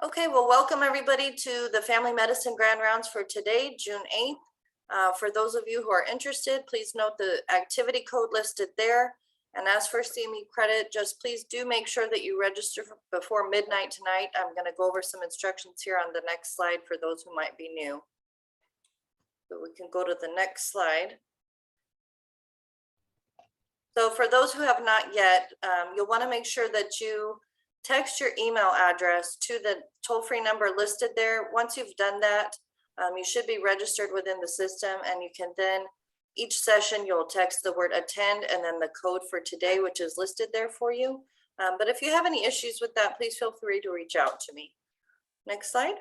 Okay, well, welcome everybody to the Family Medicine Grand Rounds for today, June 8th. For those of you who are interested, please note the activity code listed there. And as for CME credit, just please do make sure that you register before midnight tonight. I'm going to go over some instructions here on the next slide for those who might be new. So we can go to the next slide. So for those who have not yet, you'll want to make sure that you text your email address to the toll-free number listed there. Once you've done that, you should be registered within the system, and you can then, each session, you'll text the word attend and then the code for today, which is listed there for you. But if you have any issues with that, please feel free to reach out to me. Next slide.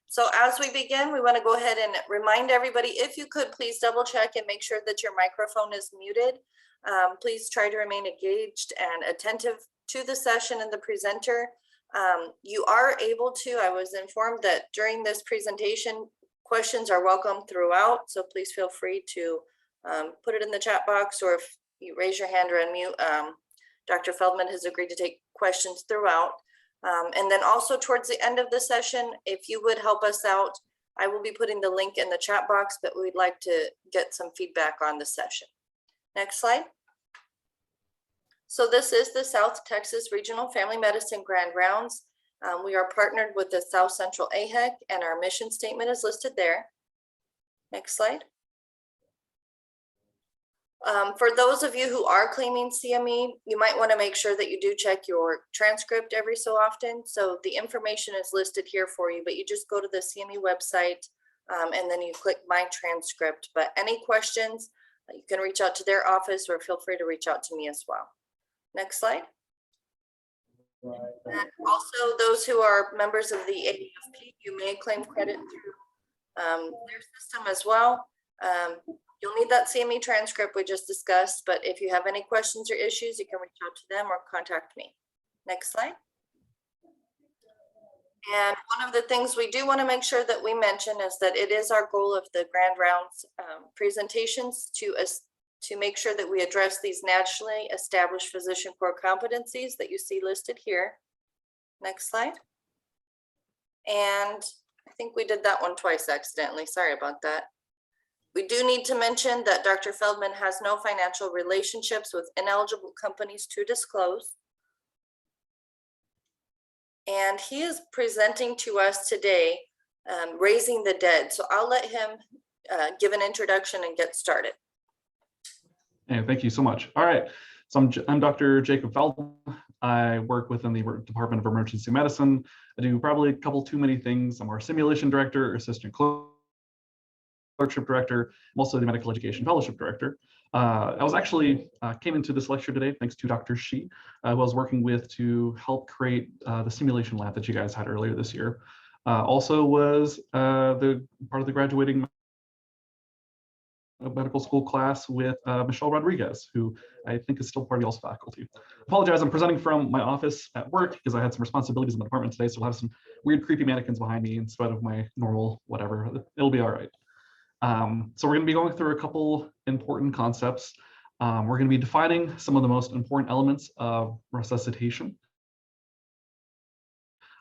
So as we begin, we want to go ahead and remind everybody, if you could please double check and make sure that your microphone is muted. Please try to remain engaged and attentive to the session and the presenter. You are able to, I was informed that during this presentation, questions are welcome throughout. So please feel free to put it in the chat box, or if you raise your hand or unmute, Dr. Feldman has agreed to take questions throughout. And then also towards the end of the session, if you would help us out, I will be putting the link in the chat box, but we'd like to get some feedback on the session. Next slide. So this is the South Texas Regional Family Medicine Grand Rounds. We are partnered with the South Central AHEC, and our mission statement is listed there. Next slide. For those of you who are claiming CME, you might want to make sure that you do check your transcript every so often. So the information is listed here for you, but you just go to the CME website and then you click My Transcript. But any questions, you can reach out to their office, or feel free to reach out to me as well. Next slide. And also, those who are members of the AAFP, you may claim credit through their system as well. You'll need that CME transcript we just discussed, but if you have any questions or issues, you can reach out to them or contact me. Next slide. And one of the things we do want to make sure that we mention is that it is our goal of the Grand Rounds presentations to make sure that we address these nationally established physician core competencies that you see listed here. Next slide. And I think we did that one twice accidentally. Sorry about that. We do need to mention that Dr. Feldman has no financial relationships with ineligible companies to disclose. And he is presenting to us today, Raising the Dead. So I'll let him give an introduction and get started. Hey, thank you so much. All right, so I'm Dr. Jacob Feldman. I work within the Department of Emergency Medicine. I do probably a couple too many things. I'm our simulation director, assistant clerkship director. I'm also the medical education fellowship director. I was actually came into this lecture today thanks to Dr. Shi, who I was working with to help create the simulation lab that you guys had earlier this year. Also was the part of the graduating medical school class with Michelle Rodriguez, who I think is still part of y'all's faculty. Apologize, I'm presenting from my office at work because I had some responsibilities in the department today, so we'll have some weird, creepy mannequins behind me instead of my normal whatever. It'll be all right. So we're going to be going through a couple important concepts. We're going to be defining some of the most important elements of resuscitation,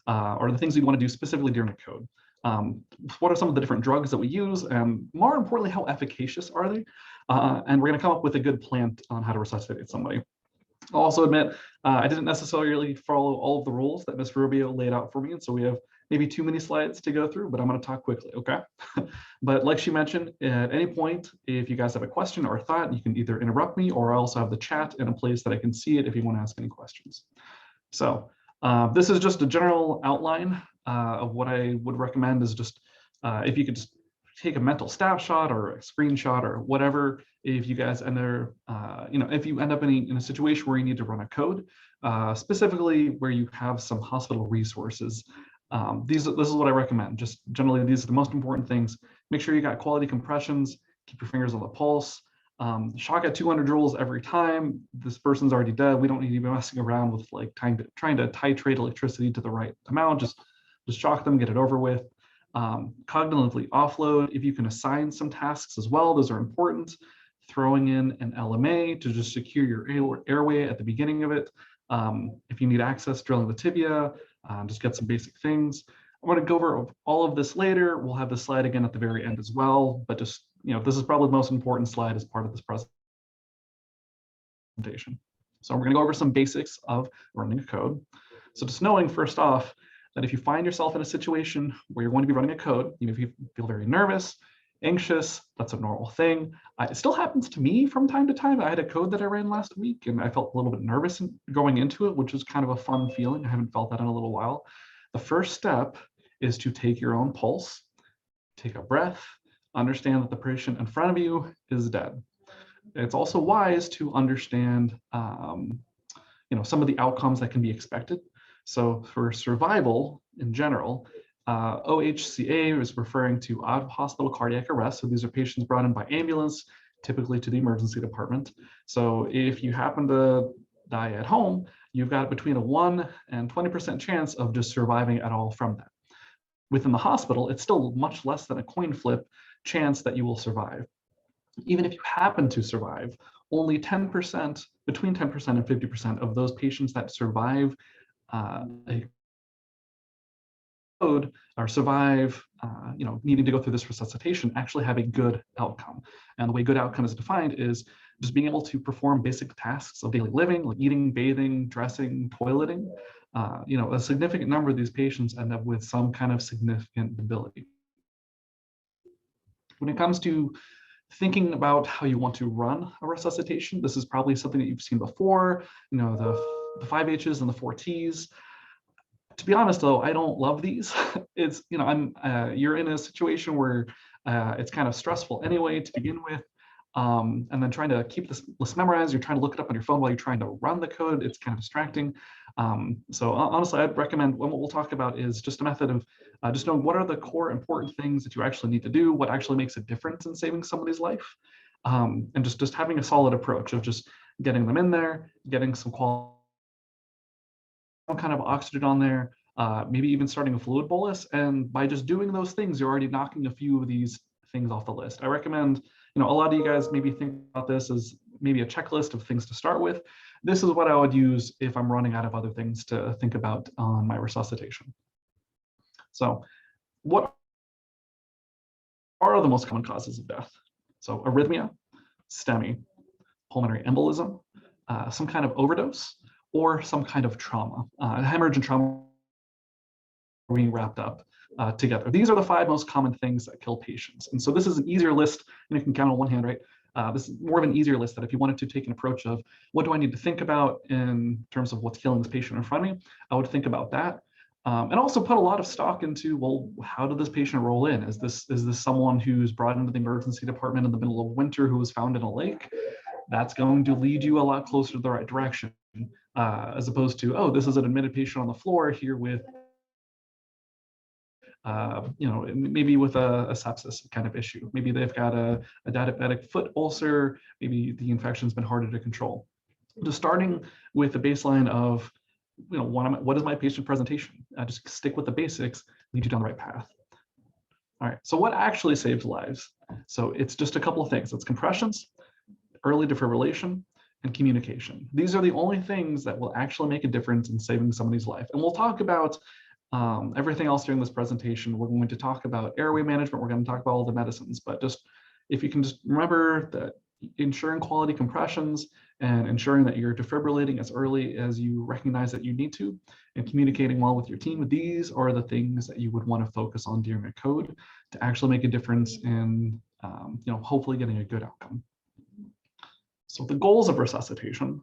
or the things we want to do specifically during a code. What are some of the different drugs that we use, and more importantly, how efficacious are they? And we're going to come up with a good plan on how to resuscitate somebody. I'll also admit I didn't necessarily follow all of the rules that Ms. Rubio laid out for me, and so we have maybe too many slides to go through, but I'm going to talk quickly, okay? But like she mentioned, at any point, if you guys have a question or a thought, you can either interrupt me, or I also have the chat in a place that I can see it if you want to ask any questions. So this is just a general outline of what I would recommend is just if you could just take a mental snapshot or a screenshot or whatever, if you guys end there, if you end up in a situation where you need to run a code, specifically where you have some hospital resources. This is what I recommend. Just generally, these are the most important things. Make sure you got quality compressions, keep your fingers on the pulse, shock at 200 joules every time. This person's already dead. We don't need to be messing around with like trying to titrate electricity to the right amount. Just shock them, get it over with. Cognitively offload. If you can assign some tasks as well, those are important. Throwing in an LMA to just secure your airway at the beginning of it. If you need access, drilling the tibia, just get some basic things. I'm going to go over all of this later. We'll have this slide again at the very end as well, but just, this is probably the most important slide as part of this presentation. So we're going to go over some basics of running a code. So just knowing first off that if you find yourself in a situation where you're going to be running a code, even if you feel very nervous, anxious, that's a normal thing. It still happens to me from time to time. I had a code that I ran last week and I felt a little bit nervous going into it, which is kind of a fun feeling. I haven't felt that in a little while. The first step is to take your own pulse, take a breath, understand that the patient in front of you is dead. It's also wise to understand some of the outcomes that can be expected. So for survival in general, OHCA is referring to out of hospital cardiac arrest. So these are patients brought in by ambulance, typically to the emergency department. So if you happen to die at home, you've got between a 1 and 20% chance of just surviving at all from that. Within the hospital, it's still much less than a coin flip chance that you will survive. Even if you happen to survive, only 10%, between 10% and 50% of those patients that survive a code or survive, needing to go through this resuscitation actually have a good outcome. And the way good outcome is defined is just being able to perform basic tasks of daily living, like eating, bathing, dressing, toileting. A significant number of these patients end up with some kind of significant debility. When it comes to thinking about how you want to run a resuscitation, this is probably something that you've seen before, the 5 H's and the 4 T's. To be honest, though, I don't love these. It's, you're in a situation where it's kind of stressful anyway to begin with. And then trying to keep this list memorized, you're trying to look it up on your phone while you're trying to run the code. It's kind of distracting. So honestly, I'd recommend what we'll talk about is just a method of just knowing what are the core important things that you actually need to do, what actually makes a difference in saving somebody's life. And just having a solid approach of just getting them in there, getting some kind of oxygen on there, maybe even starting a fluid bolus. And by just doing those things, you're already knocking a few of these things off the list. I recommend, a lot of you guys maybe think about this as maybe a checklist of things to start with. This is what I would use if I'm running out of other things to think about on my resuscitation. So what are the most common causes of death? So arrhythmia, STEMI, pulmonary embolism, some kind of overdose, or some kind of trauma, hemorrhage and trauma being wrapped up together. These are the 5 most common things that kill patients. And so this is an easier list, and you can count on one hand, right? This is more of an easier list that if you wanted to take an approach of what do I need to think about in terms of what's killing this patient in front of me, I would think about that. And also put a lot of stock into, well, how did this patient roll in? Is this someone who's brought into the emergency department in the middle of winter who was found in a lake? That's going to lead you a lot closer to the right direction, as opposed to, oh, this is an admitted patient on the floor here with maybe with a sepsis kind of issue. Maybe they've got a diabetic foot ulcer. Maybe the infection's been harder to control. Just starting with the baseline of, what is my patient presentation? Just stick with the basics, lead you down the right path. All right, so what actually saves lives? So it's just a couple of things. It's compressions, early defibrillation, and communication. These are the only things that will actually make a difference in saving somebody's life. And we'll talk about everything else during this presentation. We're going to talk about airway management. We're going to talk about all the medicines, but just if you can just remember that ensuring quality compressions and ensuring that you're defibrillating as early as you recognize that you need to, and communicating well with your team, these are the things that you would want to focus on during a code to actually make a difference in, hopefully getting a good outcome. So the goals of resuscitation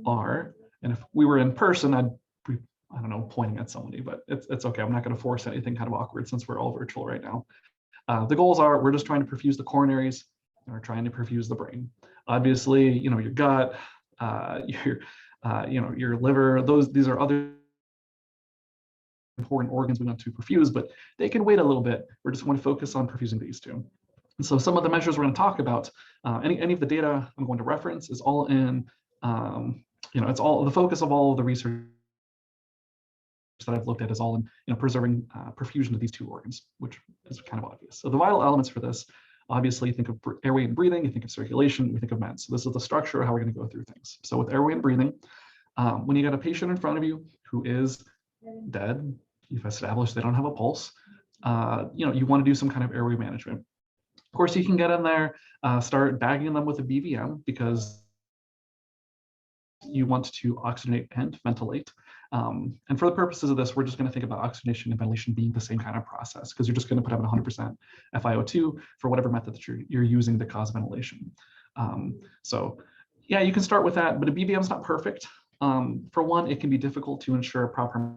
are, and if we were in person, I'd be, I don't know, pointing at somebody, but it's okay. I'm not going to force anything kind of awkward since we're all virtual right now. The goals are, we're just trying to perfuse the coronaries, and we're trying to perfuse the brain. Obviously, your gut, your liver, these are other important organs we want to perfuse, but they can wait a little bit. We're just going to focus on perfusing these two. And so some of the measures we're going to talk about, any of the data I'm going to reference is all in, it's all the focus of all of the research that I've looked at is all in, preserving perfusion of these two organs, which is kind of obvious. So the vital elements for this, obviously, you think of airway and breathing, you think of circulation, we think of meds. So this is the structure of how we're going to go through things. So with airway and breathing, When you got a patient in front of you who is dead, you've established they don't have a pulse, you want to do some kind of airway management. Of course, you can get in there, start bagging them with a BVM because you want to oxygenate and ventilate. And for the purposes of this, we're just going to think about oxygenation and ventilation being the same kind of process, because you're just going to put up 100% FiO2 for whatever method that you're using to cause ventilation. So yeah, you can start with that, but a BVM is not perfect. For one, it can be difficult to ensure a proper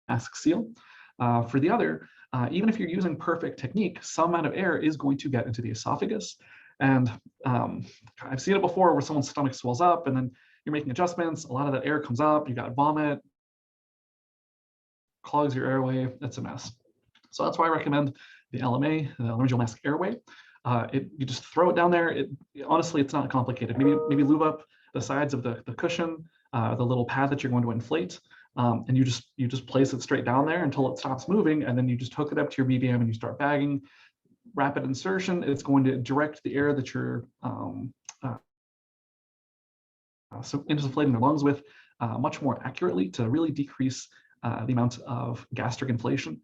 mask seal. For the other, even if you're using perfect technique, some amount of air is going to get into the esophagus. And I've seen it before where someone's stomach swells up and then you're making adjustments, a lot of that air comes up, you got vomit, clogs your airway, it's a mess. So that's why I recommend the LMA, the laryngeal mask airway. You just throw it down there. Honestly, it's not complicated. Maybe lube up the sides of the cushion, the little pad that you're going to inflate, and you just place it straight down there until it stops moving, and then you just hook it up to your BVM and you start bagging. Rapid insertion, it's going to direct the air that you're inflating their lungs with much more accurately to really decrease the amount of gastric inflation.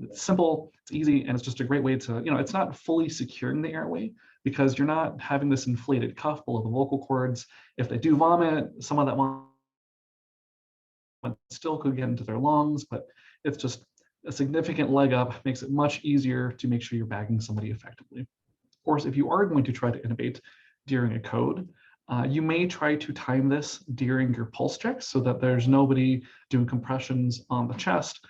It's simple, it's easy, and it's just a great way to, it's not fully securing the airway because you're not having this inflated cuff below the vocal cords. If they do vomit, some of that vomit still could get into their lungs, but it's just a significant leg up, makes it much easier to make sure you're bagging somebody effectively. Of course, if you are going to try to intubate during a code, you may try to time this during your pulse checks so that there's nobody doing compressions on the chest.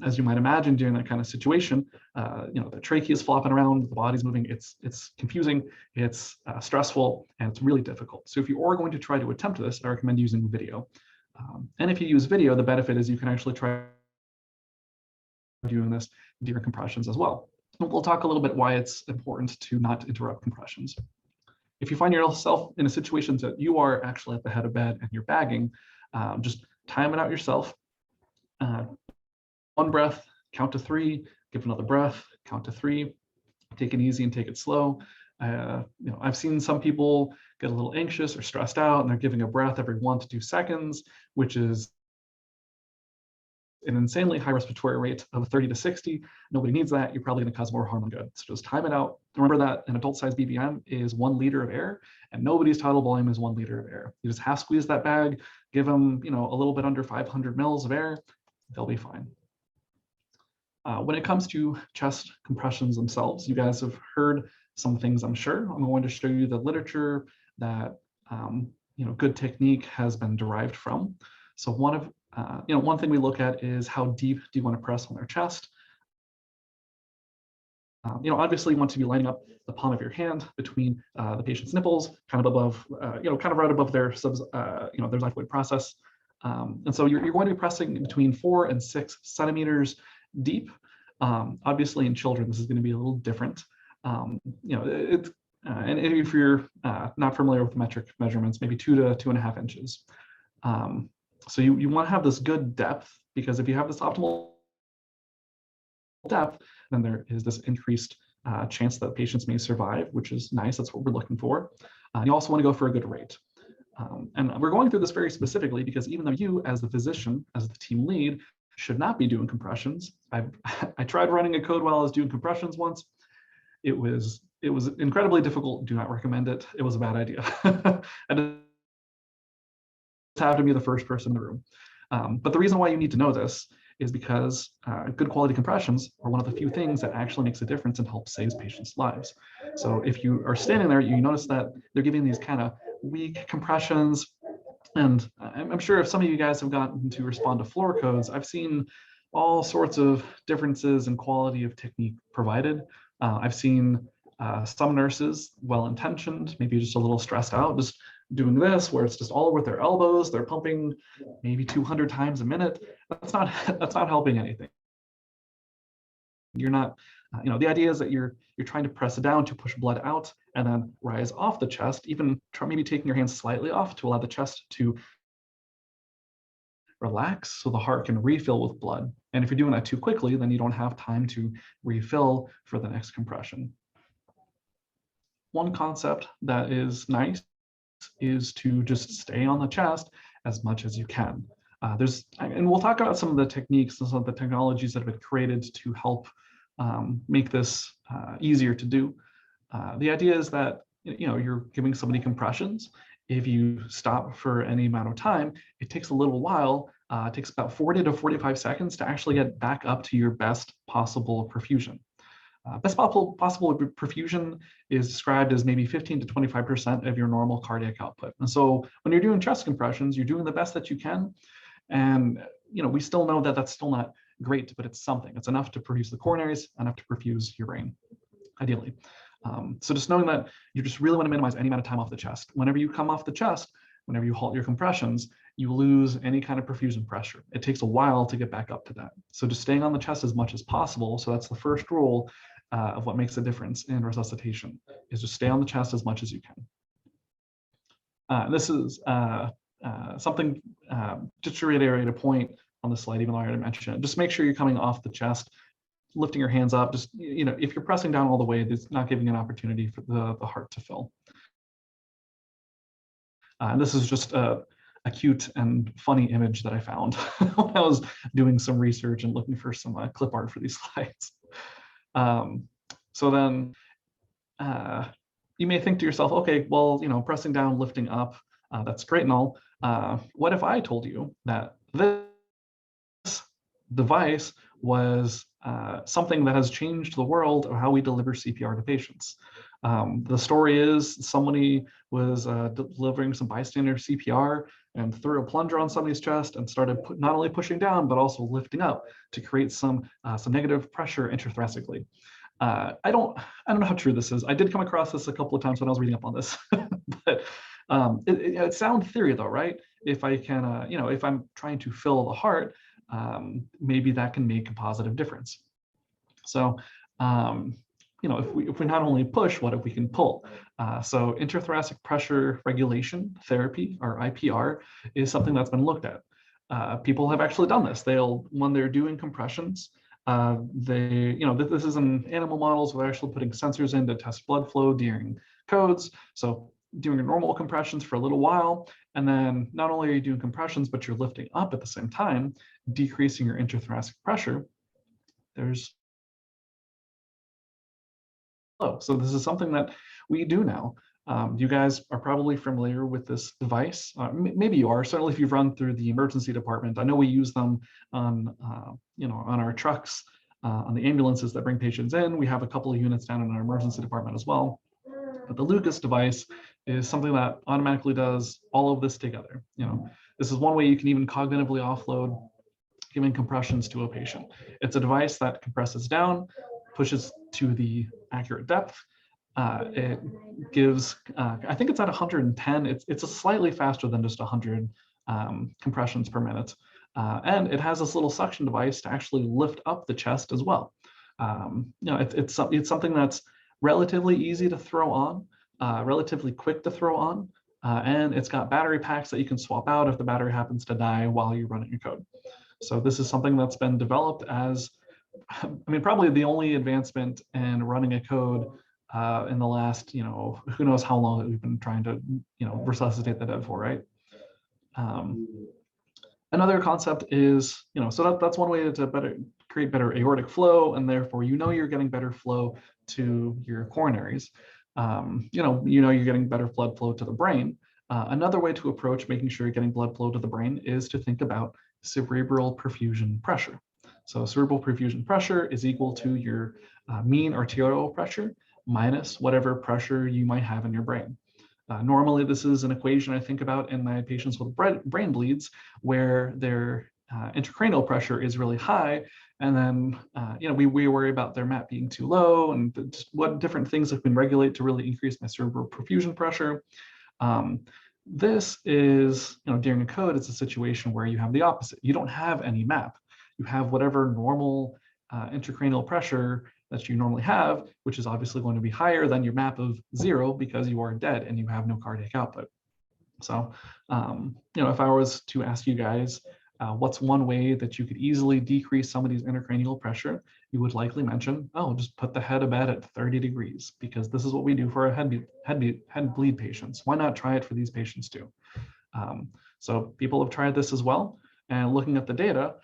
As you might imagine, during that kind of situation, the trachea is flopping around, the body's moving, it's confusing, it's stressful, and it's really difficult. So if you are going to try to attempt this, I recommend using video. And if you use video, the benefit is you can actually try doing this during compressions as well. We'll talk a little bit why it's important to not interrupt compressions. If you find yourself in a situation that you are actually at the head of bed and you're bagging, just time it out yourself. One breath, count to 3, give another breath, count to 3, take it easy and take it slow. I've seen some people get a little anxious or stressed out and they're giving a breath every 1 to 2 seconds, which is an insanely high respiratory rate of 30 to 60. Nobody needs that. You're probably going to cause more harm than good. So just time it out. Remember that an adult-sized BVM is 1 liter of air, and nobody's tidal volume is 1 liter of air. You just half squeeze that bag, give them, a little bit under 500 mils of air, they'll be fine. When it comes to chest compressions themselves, you guys have heard some things, I'm sure. I'm going to show you the literature that good technique has been derived from. So one thing we look at is how deep do you want to press on their chest. Obviously you want to be lining up the palm of your hand between the patient's nipples, kind of above, kind of right above their their xiphoid process. And so you're going to be pressing between 4 and 6 centimeters deep. Obviously in children, this is going to be a little different. And if you're not familiar with metric measurements, maybe 2 to 2.5 inches. So you want to have this good depth, because if you have this optimal depth, then there is this increased chance that patients may survive, which is nice. That's what we're looking for. You also want to go for a good rate. And we're going through this very specifically because even though you, as the physician, as the team lead, should not be doing compressions. I tried running a code while I was doing compressions once. It was incredibly difficult. Do not recommend it. It was a bad idea. I just have to be the first person in the room. But the reason why you need to know this is because good quality compressions are one of the few things that actually makes a difference and helps save patients' lives. So if you are standing there, you notice that they're giving these kind of weak compressions. And I'm sure if some of you guys have gotten to respond to floor codes, I've seen all sorts of differences in quality of technique provided. I've seen some nurses, well-intentioned, maybe just a little stressed out, just doing this where it's just all over their elbows. They're pumping maybe 200 times a minute. That's not helping anything. You're not, the idea is that you're trying to press it down to push blood out and then rise off the chest, even maybe taking your hands slightly off to allow the chest to relax so the heart can refill with blood. And if you're doing that too quickly, then you don't have time to refill for the next compression. One concept that is nice is to just stay on the chest as much as you can. And we'll talk about some of the techniques and some of the technologies that have been created to help make this easier to do. The idea is that you're giving somebody compressions. If you stop for any amount of time, it takes a little while. It takes about 40 to 45 seconds to actually get back up to your best possible perfusion. Best possible perfusion is described as maybe 15 to 25% of your normal cardiac output. And so when you're doing chest compressions, you're doing the best that you can. And we still know that that's still not great, but it's something. It's enough to produce the coronaries, enough to perfuse your brain, ideally. So just knowing that you just really want to minimize any amount of time off the chest. Whenever you come off the chest, whenever you halt your compressions, you lose any kind of perfusion pressure. It takes a while to get back up to that. So just staying on the chest as much as possible. So that's the first rule of what makes a difference in resuscitation, is just stay on the chest as much as you can. This is something, just to reiterate a point on the slide, even though I already mentioned it, just make sure you're coming off the chest, lifting your hands up. Just, if you're pressing down all the way, it's not giving an opportunity for the heart to fill. And this is just a cute and funny image that I found when I was doing some research and looking for some clip art for these slides. So then you may think to yourself, okay, well, pressing down, lifting up, that's great and all. What if I told you that this device was something that has changed the world of how we deliver CPR to patients? The story is somebody was delivering some bystander CPR and threw a plunger on somebody's chest and started not only pushing down, but also lifting up to create some negative pressure intrathoracically. I don't know how true this is. I did come across this a couple of times when I was reading up on this, but it's sound theory though, right? If I can, if I'm trying to fill the heart, maybe that can make a positive difference. So, if we not only push, what if we can pull? So intrathoracic pressure regulation therapy, or IPR, is something that's been looked at. People have actually done this. When they're doing compressions, this is in animal models where they're actually putting sensors in to test blood flow during codes. So doing normal compressions for a little while, and then not only are you doing compressions, but you're lifting up at the same time, decreasing your intrathoracic pressure. So this is something that we do now. You guys are probably familiar with this device. Maybe you are. Certainly, if you've run through the emergency department, I know we use them on, on our trucks, on the ambulances that bring patients in. We have a couple of units down in our emergency department as well. But the Lucas device is something that automatically does all of this together. This is one way you can even cognitively offload giving compressions to a patient. It's a device that compresses down, pushes to the accurate depth. It gives, I think it's at 110. It's a slightly faster than just 100 compressions per minute. And it has this little suction device to actually lift up the chest as well. It's something that's relatively easy to throw on, relatively quick to throw on, and it's got battery packs that you can swap out if the battery happens to die while you're running your code. So this is something that's been developed as, probably the only advancement in running a code in the last, who knows how long that we've been trying to, resuscitate the dead for, right? Another concept is, so that's one way to create better aortic flow, and therefore, you're getting better flow to your coronaries. You're getting better blood flow to the brain. Another way to approach making sure you're getting blood flow to the brain is to think about cerebral perfusion pressure. So cerebral perfusion pressure is equal to your mean arterial pressure minus whatever pressure you might have in your brain. Normally, this is an equation I think about in my patients with brain bleeds, where their intracranial pressure is really high, and then we worry about their MAP being too low, and what different things have been regulated to really increase my cerebral perfusion pressure. This is, during a code, it's a situation where you have the opposite. You don't have any MAP. You have whatever normal intracranial pressure that you normally have, which is obviously going to be higher than your MAP of 0 because you are dead and you have no cardiac output. So, if I was to ask you guys, What's one way that you could easily decrease some of these intracranial pressure? You would likely mention, oh, just put the head of bed at 30 degrees, because this is what we do for our head bleed patients. Why not try it for these patients too? So people have tried this as well, and looking at the data,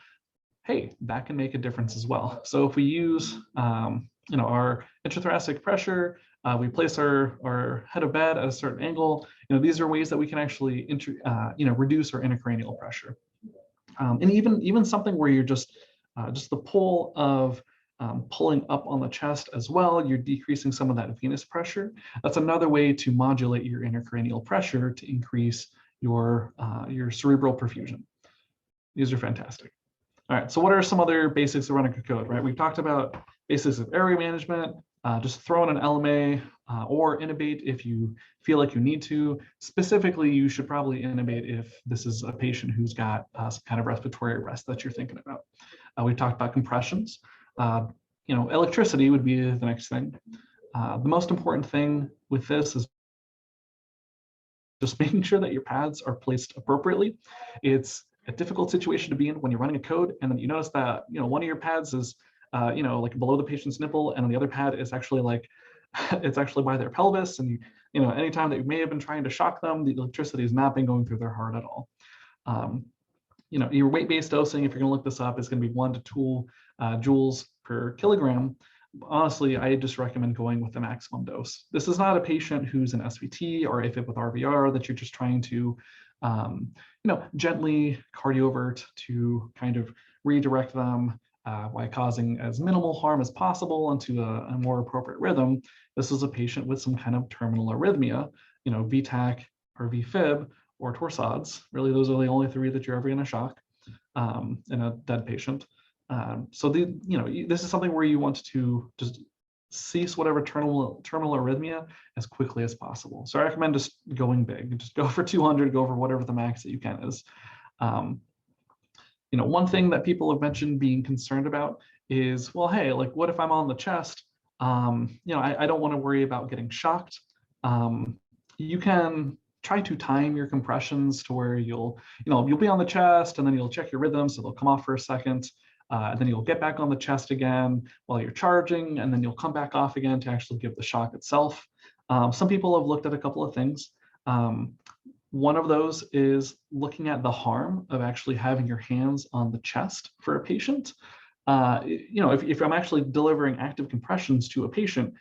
hey, that can make a difference as well. So if we use our intrathoracic pressure, we place our head of bed at a certain angle, these are ways that we can actually reduce our intracranial pressure. And even something where you're just the pull of pulling up on the chest as well, you're decreasing some of that venous pressure. That's another way to modulate your intracranial pressure to increase your cerebral perfusion. These are fantastic. All right, so what are some other basics of running a code, right? We've talked about basics of airway management, just throw in an LMA or intubate if you feel like you need to. Specifically, you should probably intubate if this is a patient who's got some kind of respiratory arrest that you're thinking about. We've talked about compressions. Electricity would be the next thing. The most important thing with this is just making sure that your pads are placed appropriately. It's a difficult situation to be in when you're running a code, and then you notice that one of your pads is like below the patient's nipple, and the other pad is actually like it's actually by their pelvis, and anytime that you may have been trying to shock them, the electricity is not been going through their heart at all. Your weight-based dosing, if you're going to look this up, is going to be 1 to 2 joules per kilogram. Honestly, I just recommend going with the maximum dose. This is not a patient who's an SVT or AFib with RVR that you're just trying to gently cardiovert to kind of redirect them by causing as minimal harm as possible into a more appropriate rhythm. This is a patient with some kind of terminal arrhythmia, VTAC or VFib or torsades. Really, those are the only 3 that you're ever going to shock in a dead patient. So this is something where you want to just cease whatever terminal arrhythmia as quickly as possible. So I recommend just going big. Just go for 200, go for whatever the max that you can is. One thing that people have mentioned being concerned about is, well, hey, like what if I'm on the chest? I don't want to worry about getting shocked. You can try to time your compressions to where you'll be on the chest, and then you'll check your rhythm, so they'll come off for a second. And then you'll get back on the chest again while you're charging, and then you'll come back off again to actually give the shock itself. Some people have looked at a couple of things. One of those is looking at the harm of actually having your hands on the chest for a patient. If I'm actually delivering active compressions to a patient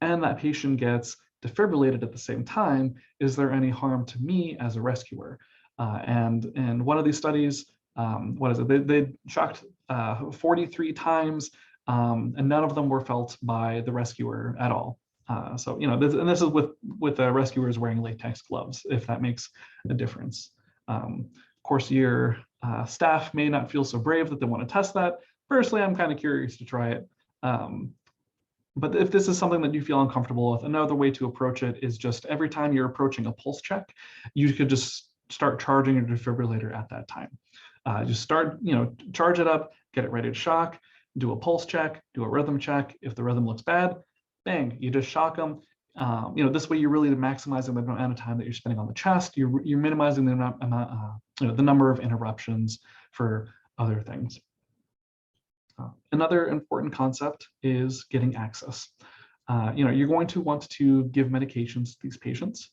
and that patient gets defibrillated at the same time, is there any harm to me as a rescuer? And one of these studies, they shocked 43 times, and none of them were felt by the rescuer at all. This is with rescuers wearing latex gloves, if that makes a difference. Of course, your staff may not feel so brave that they want to test that. Personally, I'm kind of curious to try it. But if this is something that you feel uncomfortable with, another way to approach it is just every time you're approaching a pulse check, you could just start charging your defibrillator at that time. Just start, charge it up, get it ready to shock, do a pulse check, do a rhythm check. If the rhythm looks bad, bang, you just shock them. This way you're really maximizing the amount of time that you're spending on the chest. You're minimizing the amount, the number of interruptions for other things. Another important concept is getting access. You're going to want to give medications to these patients.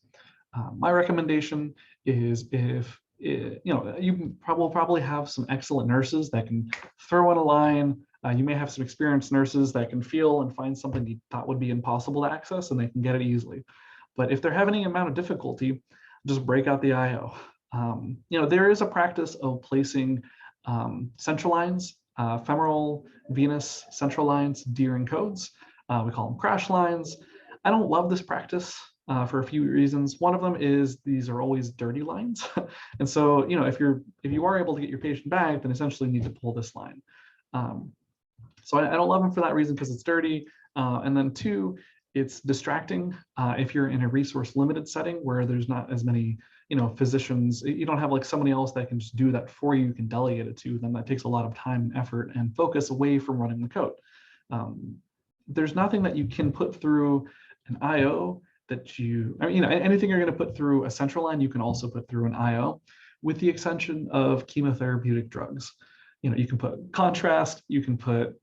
My recommendation is if you probably have some excellent nurses that can throw in a line. You may have some experienced nurses that can feel and find something you thought would be impossible to access, and they can get it easily. But if they're having any amount of difficulty, just break out the IO. There is a practice of placing central lines, femoral venous central lines during codes. We call them crash lines. I don't love this practice for a few reasons. One of them is these are always dirty lines. And so, if you are able to get your patient back, then essentially you need to pull this line. So I don't love them for that reason, because it's dirty. And then 2, it's distracting. If you're in a resource limited setting where there's not as many, physicians, you don't have like somebody else that can just do that for you, can delegate it to, then that takes a lot of time and effort and focus away from running the code. There's nothing that you can put through an IO that anything you're going to put through a central line, you can also put through an IO. with the exception of chemotherapeutic drugs. You can put contrast, you can put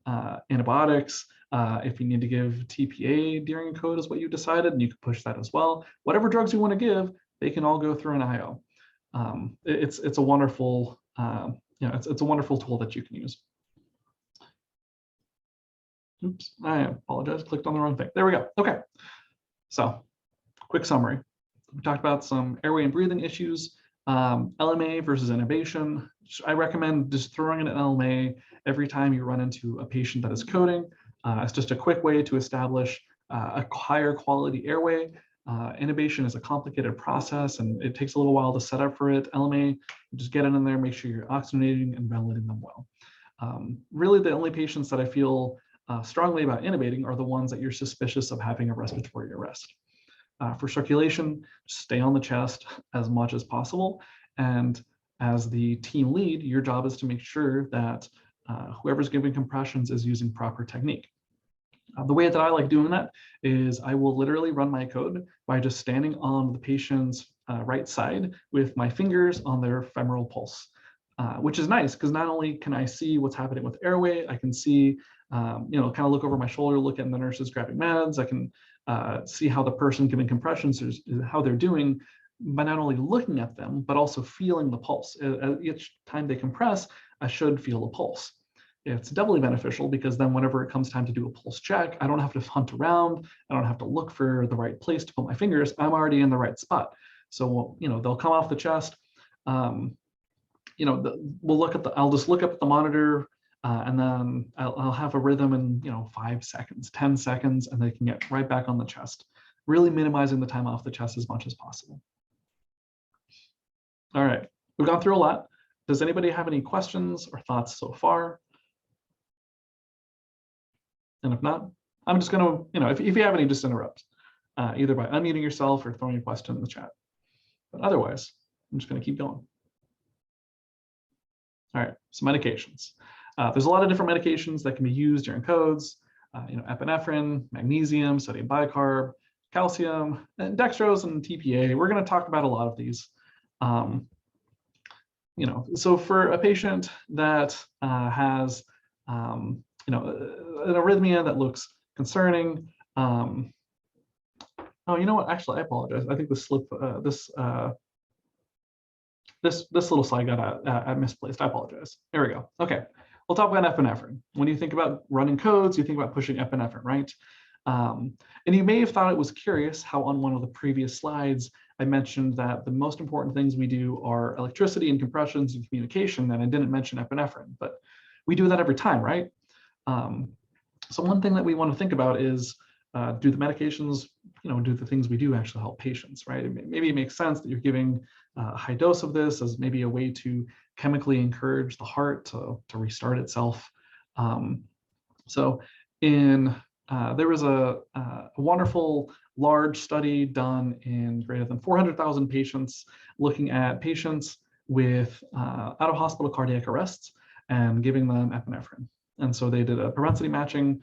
antibiotics. If you need to give TPA during a code is what you decided, and you can push that as well. Whatever drugs you want to give, they can all go through an IO. It's a wonderful it's a wonderful tool that you can use. Oops, I apologize, clicked on the wrong thing. There we go. Okay, so quick summary. We talked about some airway and breathing issues, LMA versus intubation. I recommend just throwing in an LMA every time you run into a patient that is coding. It's just a quick way to establish a higher quality airway. Intubation is a complicated process and it takes a little while to set up for it. LMA, just get it in there, make sure you're oxygenating and ventilating them well. Really the only patients that I feel strongly about intubating are the ones that you're suspicious of having a respiratory arrest. For circulation, stay on the chest as much as possible. And as the team lead, your job is to make sure that whoever's giving compressions is using proper technique. The way that I like doing that is I will literally run my code by just standing on the patient's right side with my fingers on their femoral pulse, which is nice because not only can I see what's happening with airway, I can see, kind of look over my shoulder, look at the nurses grabbing meds. I can see how the person giving compressions is how they're doing by not only looking at them, but also feeling the pulse. Each time they compress, I should feel a pulse. It's doubly beneficial because then whenever it comes time to do a pulse check, I don't have to hunt around. I don't have to look for the right place to put my fingers. I'm already in the right spot. So, they'll come off the chest. We'll look at I'll just look up at the monitor and then I'll have a rhythm in, 5 seconds, 10 seconds, and they can get right back on the chest, really minimizing the time off the chest as much as possible. All right, we've gone through a lot. Does anybody have any questions or thoughts so far? And if not, I'm just going to, if you have any, just interrupt, either by unmuting yourself or throwing a question in the chat. But otherwise, I'm just going to keep going. All right, so medications. There's a lot of different medications that can be used during codes, epinephrine, magnesium, sodium bicarb, calcium, and dextrose and TPA. We're going to talk about a lot of these. So for a patient that has, an arrhythmia that looks concerning. Oh, you know what? Actually, I apologize. I think this little slide got misplaced. I apologize. There we go. Okay, we'll talk about epinephrine. When you think about running codes, you think about pushing epinephrine, right? And you may have thought it was curious how on one of the previous slides, I mentioned that the most important things we do are electricity and compressions and communication, and I didn't mention epinephrine, but we do that every time, right? So one thing that we want to think about is, do the medications, do the things we do actually help patients, right? Maybe it makes sense that you're giving a high dose of this as maybe a way to chemically encourage the heart to restart itself. So there was a wonderful large study done in greater than 400,000 patients looking at patients with out-of-hospital cardiac arrests and giving them epinephrine. And so they did a propensity matching.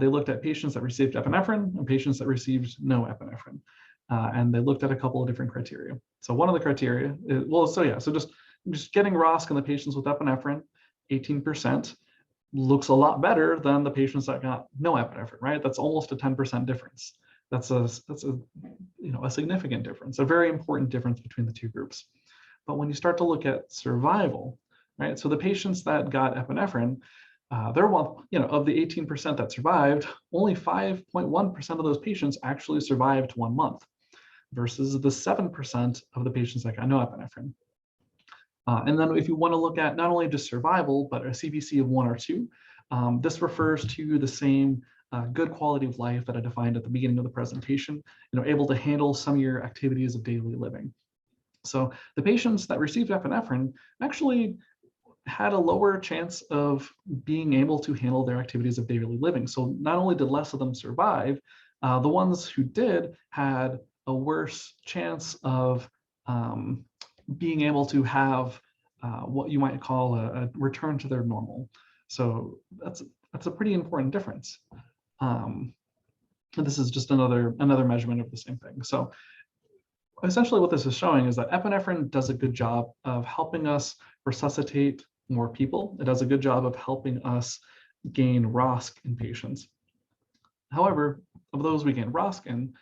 They looked at patients that received epinephrine and patients that received no epinephrine. And they looked at a couple of different criteria. So one of the criteria is, so just getting ROSC in the patients with epinephrine, 18%, looks a lot better than the patients that got no epinephrine, right? That's almost a 10% difference. That's a significant difference, a very important difference between the two groups. But when you start to look at survival, right? So the patients that got epinephrine, of the 18% that survived, only 5.1% of those patients actually survived 1 month versus the 7% of the patients that got no epinephrine. And then if you want to look at not only just survival, but a CVC of 1 or 2, this refers to the same good quality of life that I defined at the beginning of the presentation, able to handle some of your activities of daily living. So the patients that received epinephrine actually had a lower chance of being able to handle their activities of daily living. So not only did less of them survive, the ones who did had a worse chance of being able to have what you might call a return to their normal. So that's a pretty important difference. And this is just another measurement of the same thing. So essentially what this is showing is that epinephrine does a good job of helping us resuscitate more people. It does a good job of helping us gain ROSC in patients. However, of those we gain ROSC in,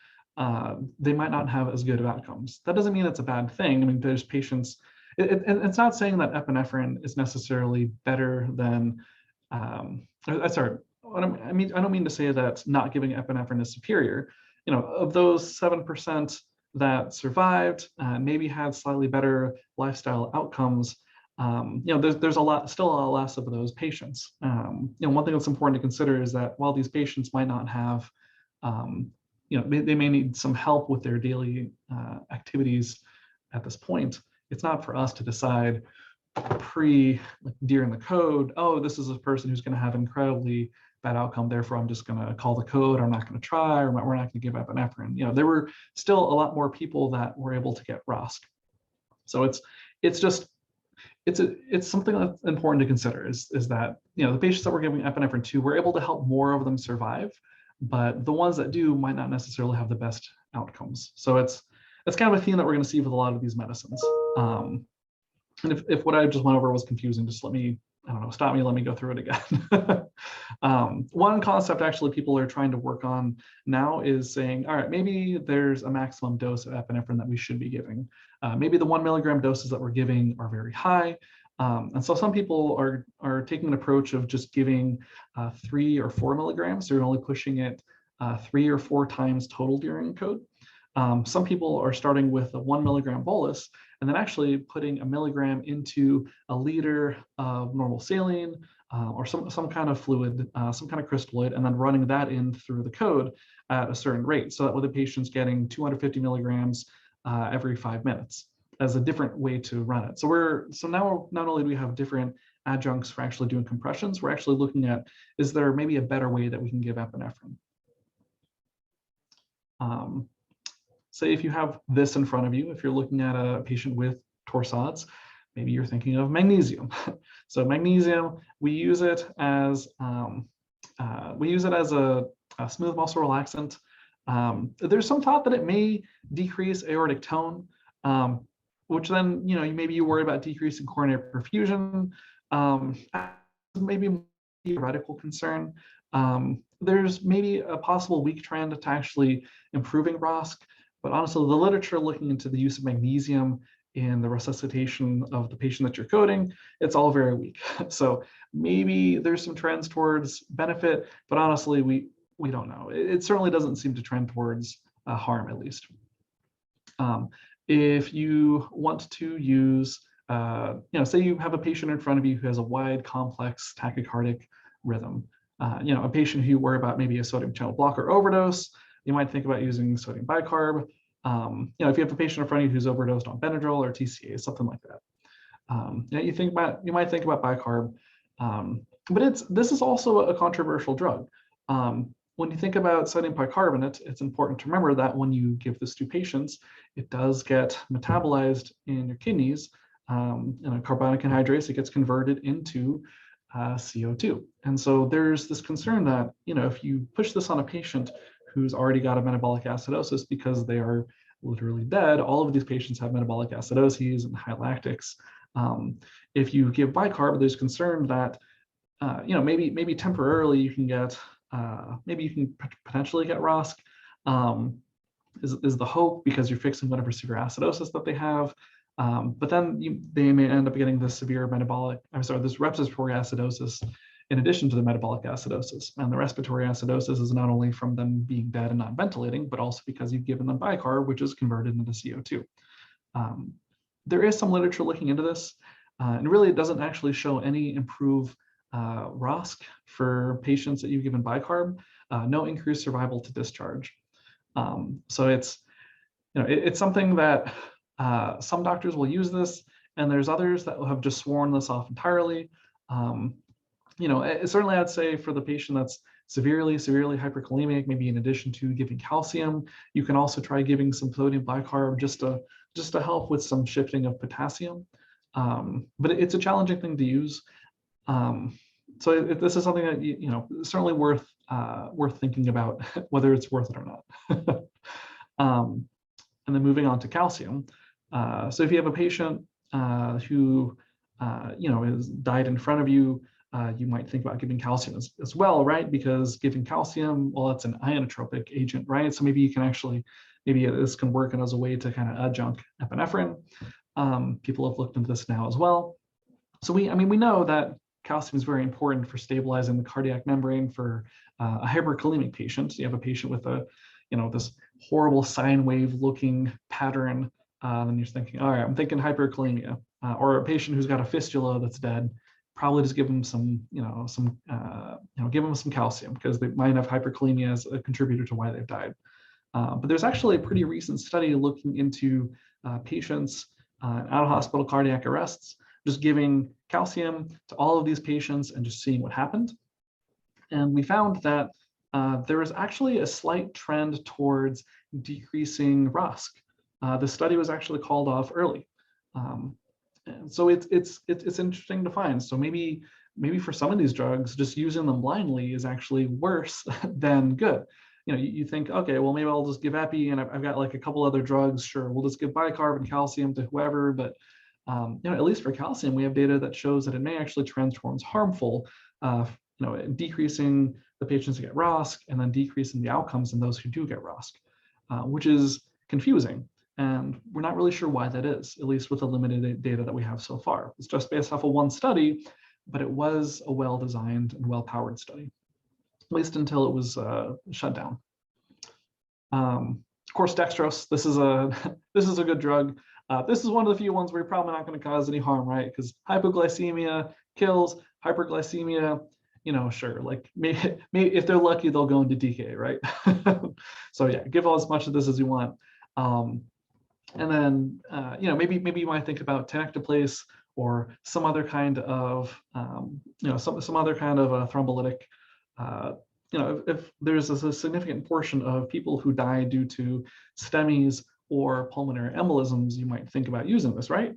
they might not have as good of outcomes. That doesn't mean it's a bad thing. I mean, there's patients, it's not saying that epinephrine is necessarily better than, sorry, I don't mean to say that not giving epinephrine is superior. You know, of those 7% that survived, maybe had slightly better lifestyle outcomes, you know, there's still a lot less of those patients. You know, one thing that's important to consider is that while these patients might not have, you know, they may need some help with their daily activities at this point. It's not for us to decide during the code, oh, this is a person who's going to have incredibly bad outcome, therefore I'm just going to call the code, or I'm not going to try, or we're not going to give epinephrine. You know, there were still a lot more people that were able to get ROSC. So it's something that's important to consider is that, you know, the patients that we're giving epinephrine to, we're able to help more of them survive, but the ones that do might not necessarily have the best outcomes. So it's kind of a theme that we're going to see with a lot of these medicines. And if what I just went over was confusing, just let me, I don't know, stop me, let me go through it again. One concept actually people are trying to work on now is saying, all right, maybe there's a maximum dose of epinephrine that we should be giving. Maybe the 1 milligram doses that we're giving are very high. And so some people are taking an approach of just giving 3 or 4 milligrams. So you're only pushing it 3 or 4 times total during code. Some people are starting with a 1 milligram bolus and then actually putting a milligram into a liter of normal saline or some kind of fluid, some kind of crystalloid, and then running that in through the code at a certain rate, so that with the patient's getting 250 milligrams every 5 minutes as a different way to run it. So now not only do we have different adjuncts for actually doing compressions, we're actually looking at, is there maybe a better way that we can give epinephrine? Say if you have this in front of you, if you're looking at a patient with torsades, maybe you're thinking of magnesium. So magnesium, we use it as a smooth muscle relaxant. There's some thought that it may decrease aortic tone, which then, you know, maybe you worry about decreasing coronary perfusion. Maybe a theoretical concern. There's maybe a possible weak trend to actually improving ROSC. But honestly, the literature looking into the use of magnesium in the resuscitation of the patient that you're coding, it's all very weak. So maybe there's some trends towards benefit, but honestly, we don't know. It certainly doesn't seem to trend towards harm, at least. If you want to use, you know, say you have a patient in front of you who has a wide, complex tachycardic rhythm, you know, a patient who you worry about maybe a sodium channel blocker overdose, you might think about using sodium bicarb. You know, if you have a patient in front of you who's overdosed on Benadryl or TCA, something like that. You know, you might think about bicarb, but this is also a controversial drug. When you think about sodium bicarbonate, it's important to remember that when you give this to patients, it does get metabolized in your kidneys. You know, carbonic anhydrase, it gets converted into CO2. And so there's this concern that, you know, if you push this on a patient who's already got a metabolic acidosis because they are literally dead, all of these patients have metabolic acidoses and high lactics. If you give bicarb, there's concern that, you know, maybe temporarily you can get, maybe you can potentially get ROSC, is the hope, because you're fixing whatever severe acidosis that they have. But then they may end up getting this this respiratory acidosis in addition to the metabolic acidosis. And the respiratory acidosis is not only from them being dead and not ventilating, but also because you've given them bicarb, which is converted into CO2. There is some literature looking into this, and really it doesn't actually show any improved ROSC for patients that you've given bicarb, no increased survival to discharge. So it's, you know, it's something that some doctors will use this, and there's others that have just sworn this off entirely. You know, certainly I'd say for the patient that's severely hyperkalemic, maybe in addition to giving calcium, you can also try giving some sodium bicarb just to help with some shifting of potassium. But it's a challenging thing to use. So this is something that, you know, certainly worth thinking about whether it's worth it or not. And then moving on to calcium. So if you have a patient who is died in front of you, you might think about giving calcium as well, right? Because giving calcium, well, it's an inotropic agent, right? So maybe you can actually, maybe this can work as a way to kind of adjunct epinephrine. People have looked into this now as well. So we know that calcium is very important for stabilizing the cardiac membrane for a hyperkalemic patient. You have a patient with this horrible sine wave looking pattern, and you're thinking, all right, I'm thinking hyperkalemia, or a patient who's got a fistula that's dead. Probably just give them give them some calcium because they might have hyperkalemia as a contributor to why they've died. But there's actually a pretty recent study looking into patients out of hospital cardiac arrests, just giving calcium to all of these patients and just seeing what happened. And we found that there was actually a slight trend towards decreasing ROSC. The study was actually called off early. And so it's interesting to find. So maybe for some of these drugs, just using them blindly is actually worse than good. You think, okay, well, maybe I'll just give epi, and I've got like a couple other drugs. Sure, we'll just give bicarb and calcium to whoever. But at least for calcium, we have data that shows that it may actually trend towards harmful. Decreasing the patients who get ROSC and then decreasing the outcomes in those who do get ROSC, which is confusing. And we're not really sure why that is, at least with the limited data that we have so far. It's just based off of one study, but it was a well-designed and well-powered study, at least until it was shut down. Of course, dextrose. This is a good drug. This is one of the few ones where you're probably not going to cause any harm, right? Because hypoglycemia kills, hyperglycemia, sure, like maybe if they're lucky, they'll go into DK, right? So yeah, give all as much of this as you want. And then, maybe you might think about tenecteplase or some other kind of, some other kind of a thrombolytic. If there's a significant portion of people who die due to STEMIs or pulmonary embolisms, you might think about using this, right?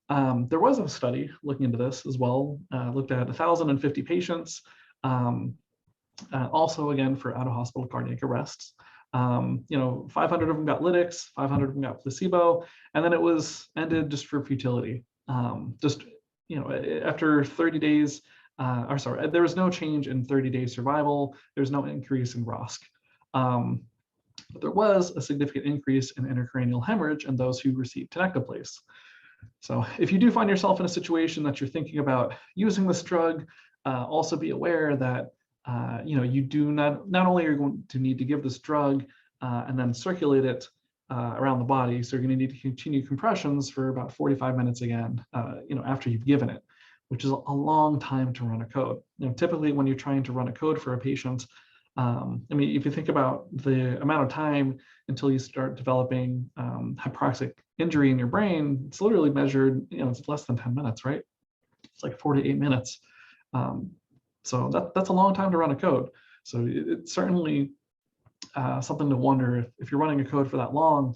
There was a study looking into this as well, looked at 1,050 patients, also again for out-of-hospital cardiac arrests. 500 of them got lytics, 500 of them got placebo, and then it was ended just for futility. After 30 days, there was no change in 30-day survival. There's no increase in ROSC. But there was a significant increase in intracranial hemorrhage in those who received tenecteplase. So if you do find yourself in a situation that you're thinking about using this drug, also be aware that you do not only are you going to need to give this drug and then circulate it around the body, so you're going to need to continue compressions for about 45 minutes again, after you've given it, which is a long time to run a code. Typically when you're trying to run a code for a patient, if you think about the amount of time until you start developing hypoxic injury in your brain, it's literally measured, it's less than 10 minutes, right? It's like 48 minutes. So that's a long time to run a code. So it's certainly something to wonder if you're running a code for that long,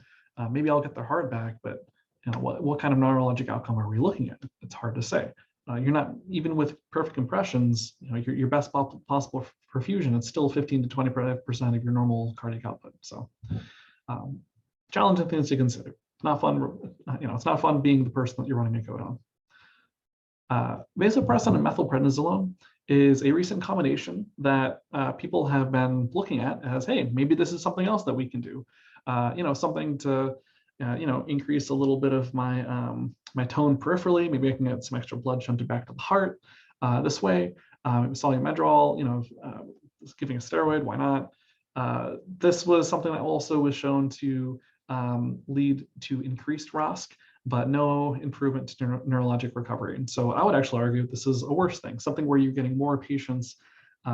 maybe I'll get the heart back, but what kind of neurologic outcome are we looking at? It's hard to say. You're not, even with perfect compressions, your best possible perfusion, it's still 15 to 25% of your normal cardiac output. So challenging things to consider. It's not fun, it's not fun being the person that you're running a code on. Vasopressin and methylprednisolone is a recent combination that people have been looking at as, hey, maybe this is something else that we can do. Something to increase a little bit of my my tone peripherally. Maybe I can get some extra blood shunted back to the heart this way. Solumedrol, just giving a steroid, why not? This was something that also was shown to lead to increased ROSC, but no improvement to neurologic recovery. And so I would actually argue this is a worse thing, something where you're getting more patients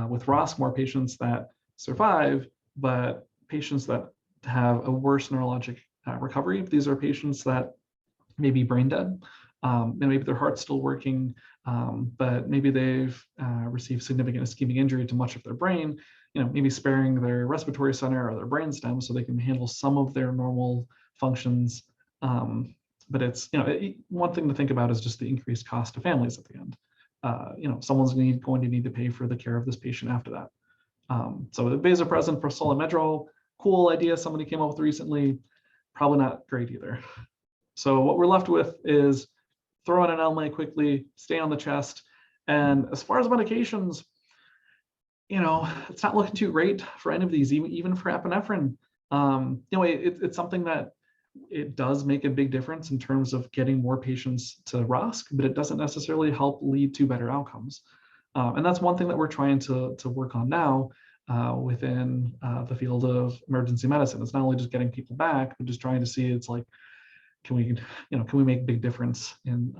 with ROSC, more patients that survive, but patients that have a worse neurologic recovery. These are patients that may be brain dead, and maybe their heart's still working, but maybe they've received significant ischemic injury to much of their brain, maybe sparing their respiratory center or their brainstem so they can handle some of their normal functions. But it's, one thing to think about is just the increased cost to families at the end. Someone's going to need to pay for the care of this patient after that. So the vasopressin for solumedrol, cool idea somebody came up with recently. probably not great either. So what we're left with is throw in an LMA quickly, stay on the chest. And as far as medications, it's not looking too great for any of these, even for epinephrine. It's something that it does make a big difference in terms of getting more patients to ROSC, but it doesn't necessarily help lead to better outcomes. And that's one thing that we're trying to work on now within the field of emergency medicine. It's not only just getting people back, but just trying to see, it's like, can we make a big difference in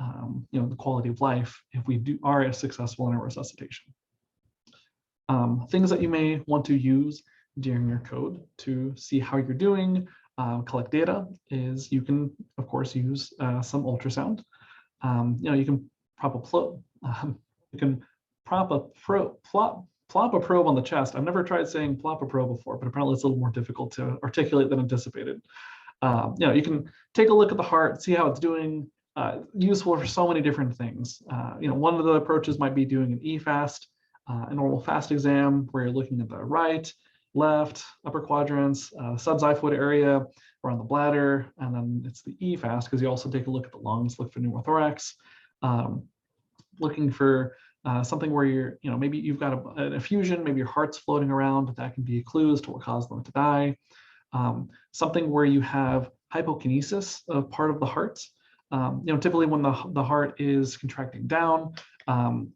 the quality of life if we are successful in a resuscitation. Things that you may want to use during your code to see how you're doing, collect data, is you can, of course, use some ultrasound. You can prop a probe on the chest. I've never tried saying plop a probe before, but apparently it's a little more difficult to articulate than anticipated. You can take a look at the heart, see how it's doing. Useful for so many different things. One of the approaches might be doing an EFAST, a normal fast exam, where you're looking at the right, left, upper quadrants, subxiphoid area, around the bladder, and then it's the EFAST because you also take a look at the lungs, look for pneumothorax, looking for something where you're, maybe you've got an effusion, maybe your heart's floating around. That can be a clue as to what caused them to die. Something where you have hypokinesis of part of the heart. Typically when the heart is contracting down,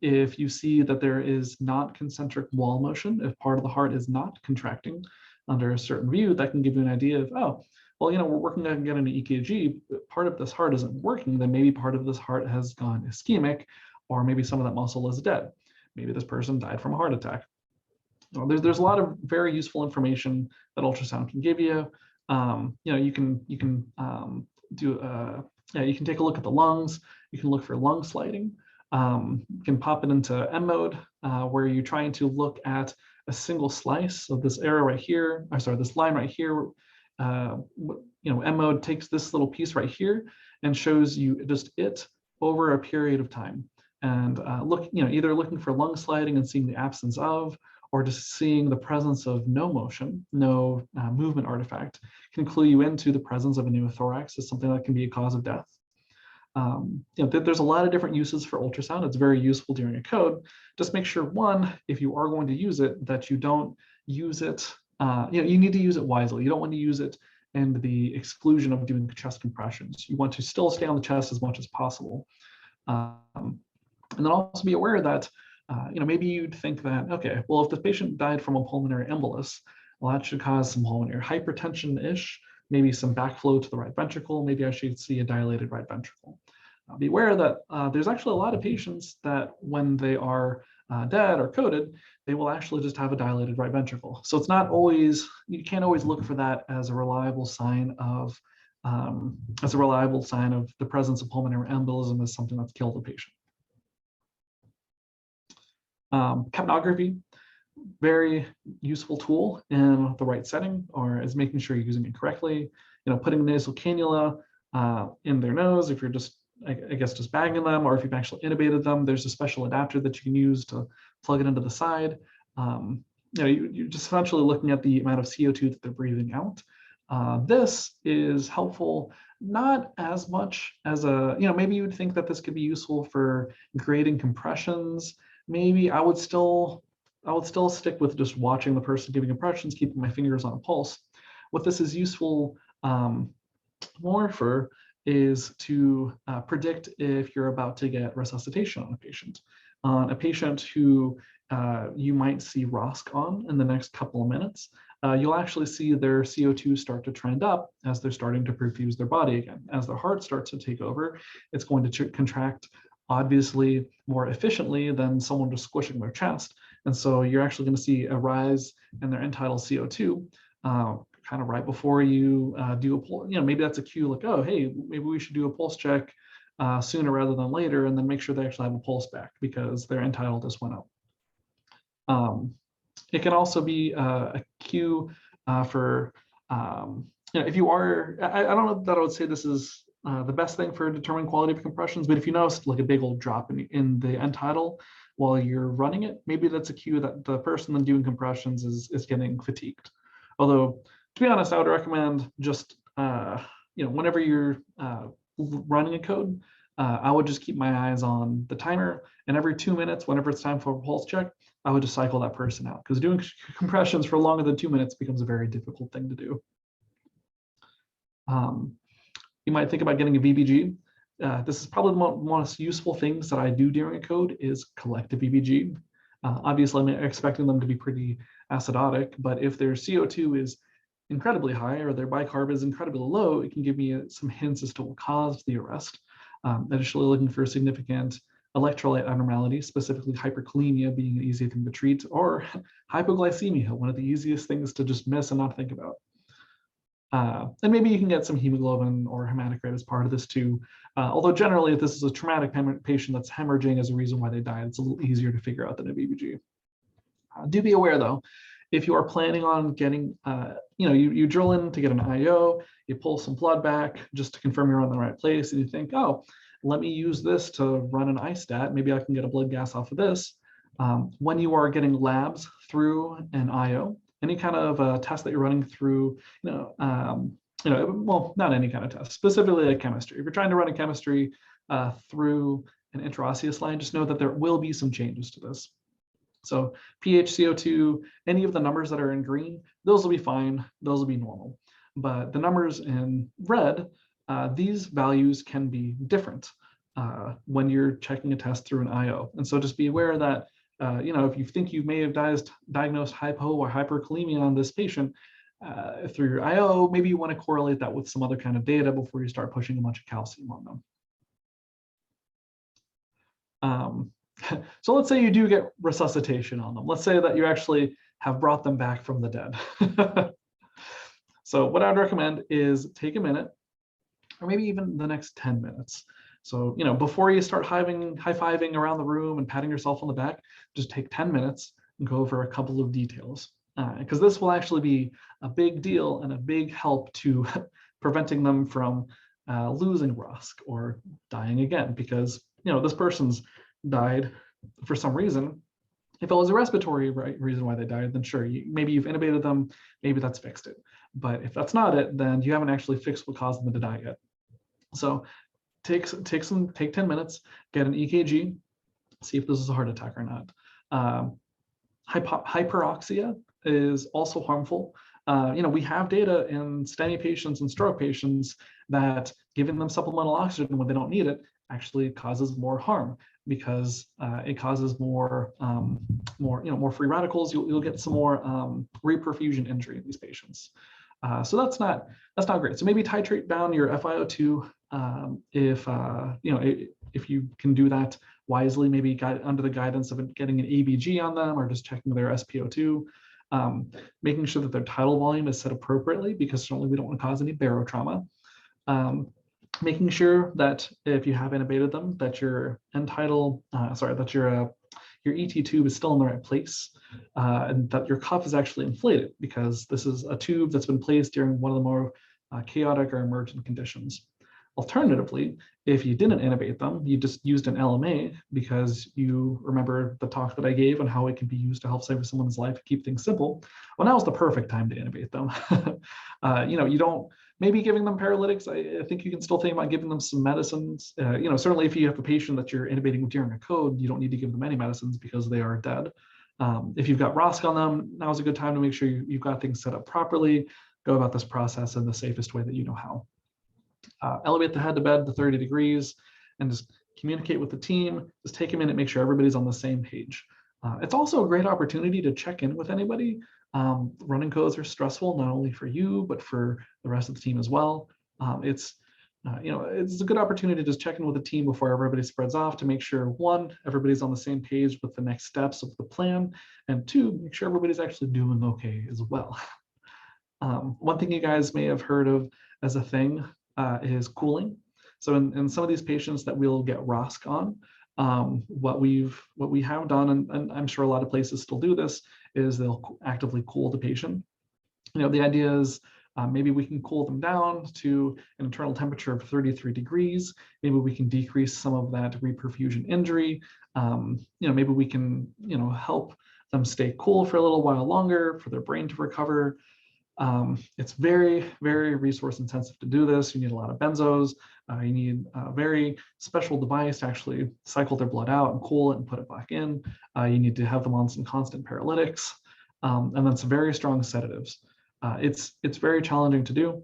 if you see that there is not concentric wall motion, if part of the heart is not contracting under a certain view, that can give you an idea of, oh, well, we're working on getting an EKG, but part of this heart isn't working, then maybe part of this heart has gone ischemic, or maybe some of that muscle is dead. Maybe this person died from a heart attack. There's a lot of very useful information that ultrasound can give you. You can take a look at the lungs. You can look for lung sliding. You can pop it into M mode, where you're trying to look at a single slice of this arrow right here. This line right here. M mode takes this little piece right here and shows you just it over a period of time. And either looking for lung sliding and seeing the absence of, or just seeing the presence of no motion, no movement artifact, can clue you into the presence of a pneumothorax as something that can be a cause of death. There's a lot of different uses for ultrasound. It's very useful during a code. Just make sure, one, if you are going to use it, that you don't use it, you need to use it wisely. You don't want to use it in the exclusion of doing chest compressions. You want to still stay on the chest as much as possible. And then also be aware that maybe you'd think that, okay, well, if the patient died from a pulmonary embolus, well, that should cause some pulmonary hypertension-ish, maybe some backflow to the right ventricle. Maybe I should see a dilated right ventricle. Be aware that there's actually a lot of patients that when they are dead or coded, they will actually just have a dilated right ventricle. So it's not always, you can't always look for that as a reliable sign of the presence of pulmonary embolism as something that's killed the patient. Capnography, very useful tool in the right setting, or is making sure you're using it correctly. Putting a nasal cannula in their nose, if you're just, I guess, just bagging them, or if you've actually intubated them, there's a special adapter that you can use to plug it into the side. You're just essentially looking at the amount of CO2 that they're breathing out. This is helpful, not as much as maybe you would think that this could be useful for grading compressions. Maybe I would still stick with just watching the person giving compressions, keeping my fingers on a pulse. What this is useful more for is to predict if you're about to get resuscitation on a patient. On a patient who you might see ROSC on in the next couple of minutes, you'll actually see their CO2 start to trend up as they're starting to perfuse their body again. As their heart starts to take over, it's going to contract obviously more efficiently than someone just squishing their chest. And so you're actually going to see a rise in their end tidal CO2 kind of right before you do a pulse. Maybe that's a cue like, oh, hey, maybe we should do a pulse check sooner rather than later, and then make sure they actually have a pulse back because their end tidal just went up. It can also be a cue for, if you are, I don't know that I would say this is the best thing for determining quality of compressions, but if you notice like a big old drop in the end tidal while you're running it, maybe that's a cue that the person then doing compressions is getting fatigued. Although, to be honest, I would recommend just whenever you're running a code, I would just keep my eyes on the timer, and every 2 minutes, whenever it's time for a pulse check, I would just cycle that person out, because doing compressions for longer than 2 minutes becomes a very difficult thing to do. You might think about getting a VBG. This is probably the most useful things that I do during a code is collect a VBG. Obviously, I'm expecting them to be pretty acidotic, but if their CO2 is incredibly high or their bicarb is incredibly low, it can give me some hints as to what caused the arrest. Additionally, looking for significant electrolyte abnormality, specifically hyperkalemia being an easy thing to treat, or hypoglycemia, one of the easiest things to just miss and not think about. And maybe you can get some hemoglobin or hematocrit as part of this too. Although generally, if this is a traumatic patient that's hemorrhaging as a reason why they died, it's a little easier to figure out than a VBG. Do be aware though, if you are planning on getting, you drill in to get an IO, you pull some blood back just to confirm you're on the right place, and you think, oh, let me use this to run an ISTAT. Maybe I can get a blood gas off of this. When you are getting labs through an IO, any kind of test that you're running through, well, not any kind of test, specifically like chemistry. If you're trying to run a chemistry through an intraosseous line, just know that there will be some changes to this. So pH, CO2, any of the numbers that are in green, those will be fine. Those will be normal. But the numbers in red, these values can be different when you're checking a test through an IO. And so just be aware that, if you think you may have diagnosed hypo or hyperkalemia on this patient through your IO, maybe you want to correlate that with some other kind of data before you start pushing a bunch of calcium on them. So let's say you do get resuscitation on them. Let's say that you actually have brought them back from the dead. So what I'd recommend is take a minute, or maybe even the next 10 minutes. So, before you start high-fiving around the room and patting yourself on the back, just take 10 minutes and go over a couple of details. Because this will actually be a big deal and a big help to preventing them from losing ROSC or dying again. Because, this person's died for some reason. If it was a respiratory reason why they died, then sure, maybe you've intubated them, maybe that's fixed it. But if that's not it, then you haven't actually fixed what caused them to die yet. So take 10 minutes, get an EKG, see if this is a heart attack or not. Hyperoxia is also harmful. We have data in STEMI patients and stroke patients that giving them supplemental oxygen when they don't need it actually causes more harm, because it causes more free radicals. You'll get some more reperfusion injury in these patients. So that's not great. So maybe titrate down your FiO2 if you can do that wisely. Maybe under the guidance of getting an ABG on them, or just checking their SpO2. Making sure that their tidal volume is set appropriately, because certainly we don't want to cause any barotrauma. Making sure that if you have intubated them, that your your ET tube is still in the right place, and that your cuff is actually inflated, because this is a tube that's been placed during one of the more chaotic or emergent conditions. Alternatively, if you didn't intubate them, you just used an LMA, because you remember the talk that I gave on how it can be used to help save someone's life, keep things simple. Well, now's the perfect time to intubate them. You don't, maybe giving them paralytics, I think you can still think about giving them some medicines. Certainly if you have a patient that you're intubating during a code, you don't need to give them any medicines because they are dead. If you've got ROSC on them, now's a good time to make sure you've got things set up properly. Go about this process in the safest way that you know how. Elevate the head to bed to 30 degrees and just communicate with the team. Just take a minute, make sure everybody's on the same page. It's also a great opportunity to check in with anybody. Running codes are stressful, not only for you, but for the rest of the team as well. It's a good opportunity to just check in with the team before everybody spreads off, to make sure, one, everybody's on the same page with the next steps of the plan, and two, make sure everybody's actually doing okay as well. One thing you guys may have heard of as a thing is cooling. So in some of these patients that we'll get ROSC on, what we have done, and I'm sure a lot of places still do this, is they'll actively cool the patient. The idea is maybe we can cool them down to an internal temperature of 33 degrees. Maybe we can decrease some of that reperfusion injury. Maybe we can help them stay cool for a little while longer, for their brain to recover. It's very, very resource intensive to do this. You need a lot of benzos. You need a very special device to actually cycle their blood out and cool it and put it back in. You need to have them on some constant paralytics, and then some very strong sedatives. It's very challenging to do.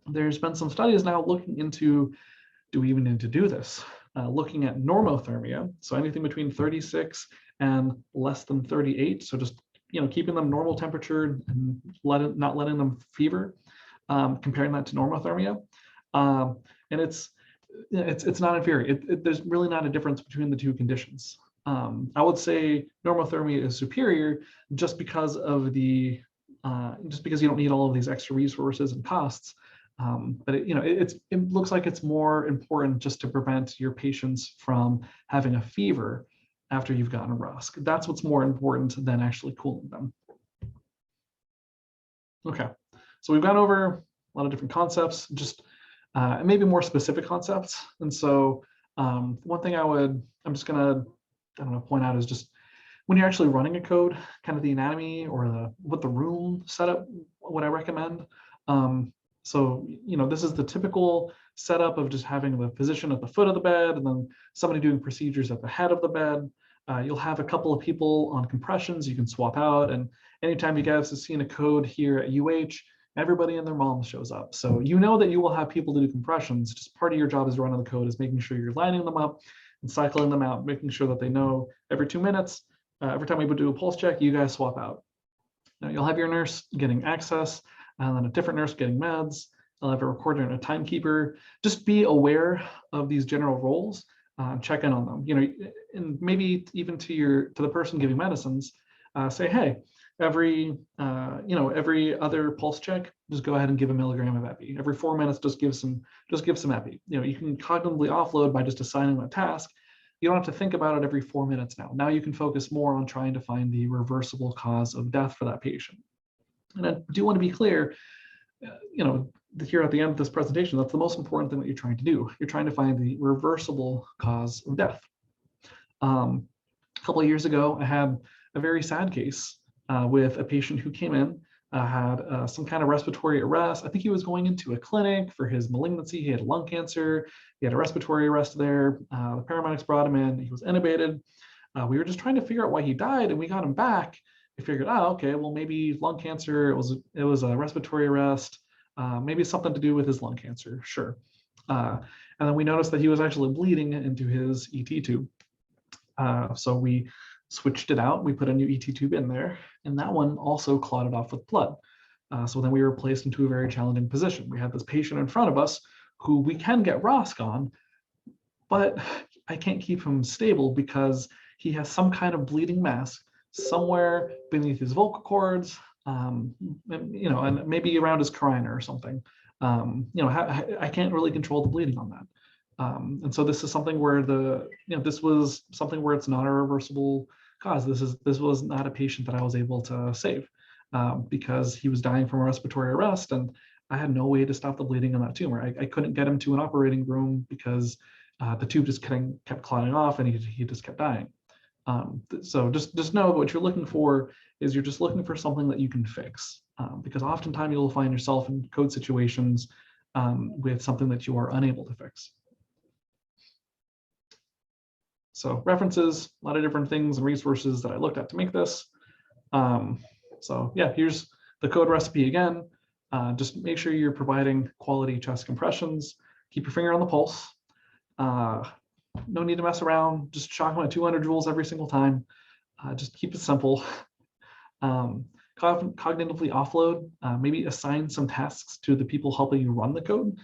There's been some studies now looking into, do we even need to do this? Looking at normothermia, so anything between 36 and less than 38. So just keeping them normal temperature and not letting them fever, comparing that to normothermia, and it's not inferior. There's really not a difference between the two conditions. I would say normothermia is superior just because of just because you don't need all of these extra resources and costs. But it looks like it's more important just to prevent your patients from having a fever after you've gotten a ROSC. That's what's more important than actually cooling them. Okay, so we've gone over a lot of different concepts, just maybe more specific concepts. And so one thing I'm just gonna, point out is just when you're actually running a code, kind of the anatomy or what the room setup, what I recommend. So, this is the typical setup of just having the physician at the foot of the bed and then somebody doing procedures at the head of the bed. You'll have a couple of people on compressions you can swap out. And anytime you guys have seen a code here at UH, everybody and their mom shows up. So you know that you will have people to do compressions. Just part of your job as running the code is making sure you're lining them up and cycling them out, making sure that they know every 2 minutes, every time we do a pulse check, you guys swap out. Now you'll have your nurse getting access, and then a different nurse getting meds. I'll have a recorder and a timekeeper. Just be aware of these general roles. Check in on them. And maybe even to the person giving medicines, say, hey, every other pulse check, just go ahead and give a milligram of epi. Every 4 minutes, just give some epi. You can cognitively offload by just assigning a task. You don't have to think about it every 4 minutes now. Now you can focus more on trying to find the reversible cause of death for that patient. And I do want to be clear, here at the end of this presentation, that's the most important thing that you're trying to do. You're trying to find the reversible cause of death. A couple of years ago, I had a very sad case with a patient who came in, had some kind of respiratory arrest. I think he was going into a clinic for his malignancy. He had lung cancer. He had a respiratory arrest there. The paramedics brought him in. He was intubated. We were just trying to figure out why he died, and we got him back. We figured, okay, well, maybe lung cancer, it was a respiratory arrest, maybe something to do with his lung cancer, sure. And then we noticed that he was actually bleeding into his ET tube. So we switched it out, we put a new ET tube in there, and that one also clotted off with blood. So then we were placed into a very challenging position. We had this patient in front of us who we can get ROSC on, but I can't keep him stable because he has some kind of bleeding mass somewhere beneath his vocal cords, and maybe around his carina or something. I can't really control the bleeding on that. And so this is something where this was something where it's not a reversible cause. This was not a patient that I was able to save because he was dying from a respiratory arrest, and I had no way to stop the bleeding on that tumor. I couldn't get him to an operating room because the tube just kept clotting off, and he just kept dying. So just know what you're looking for is you're just looking for something that you can fix, because oftentimes you'll find yourself in code situations with something that you are unable to fix. So references, a lot of different things and resources that I looked at to make this. So yeah, here's the code recipe again. Just make sure you're providing quality chest compressions. Keep your finger on the pulse. No need to mess around. Just shock them at 200 joules every single time. Just keep it simple. Cognitively offload. Maybe assign some tasks to the people helping you run the code,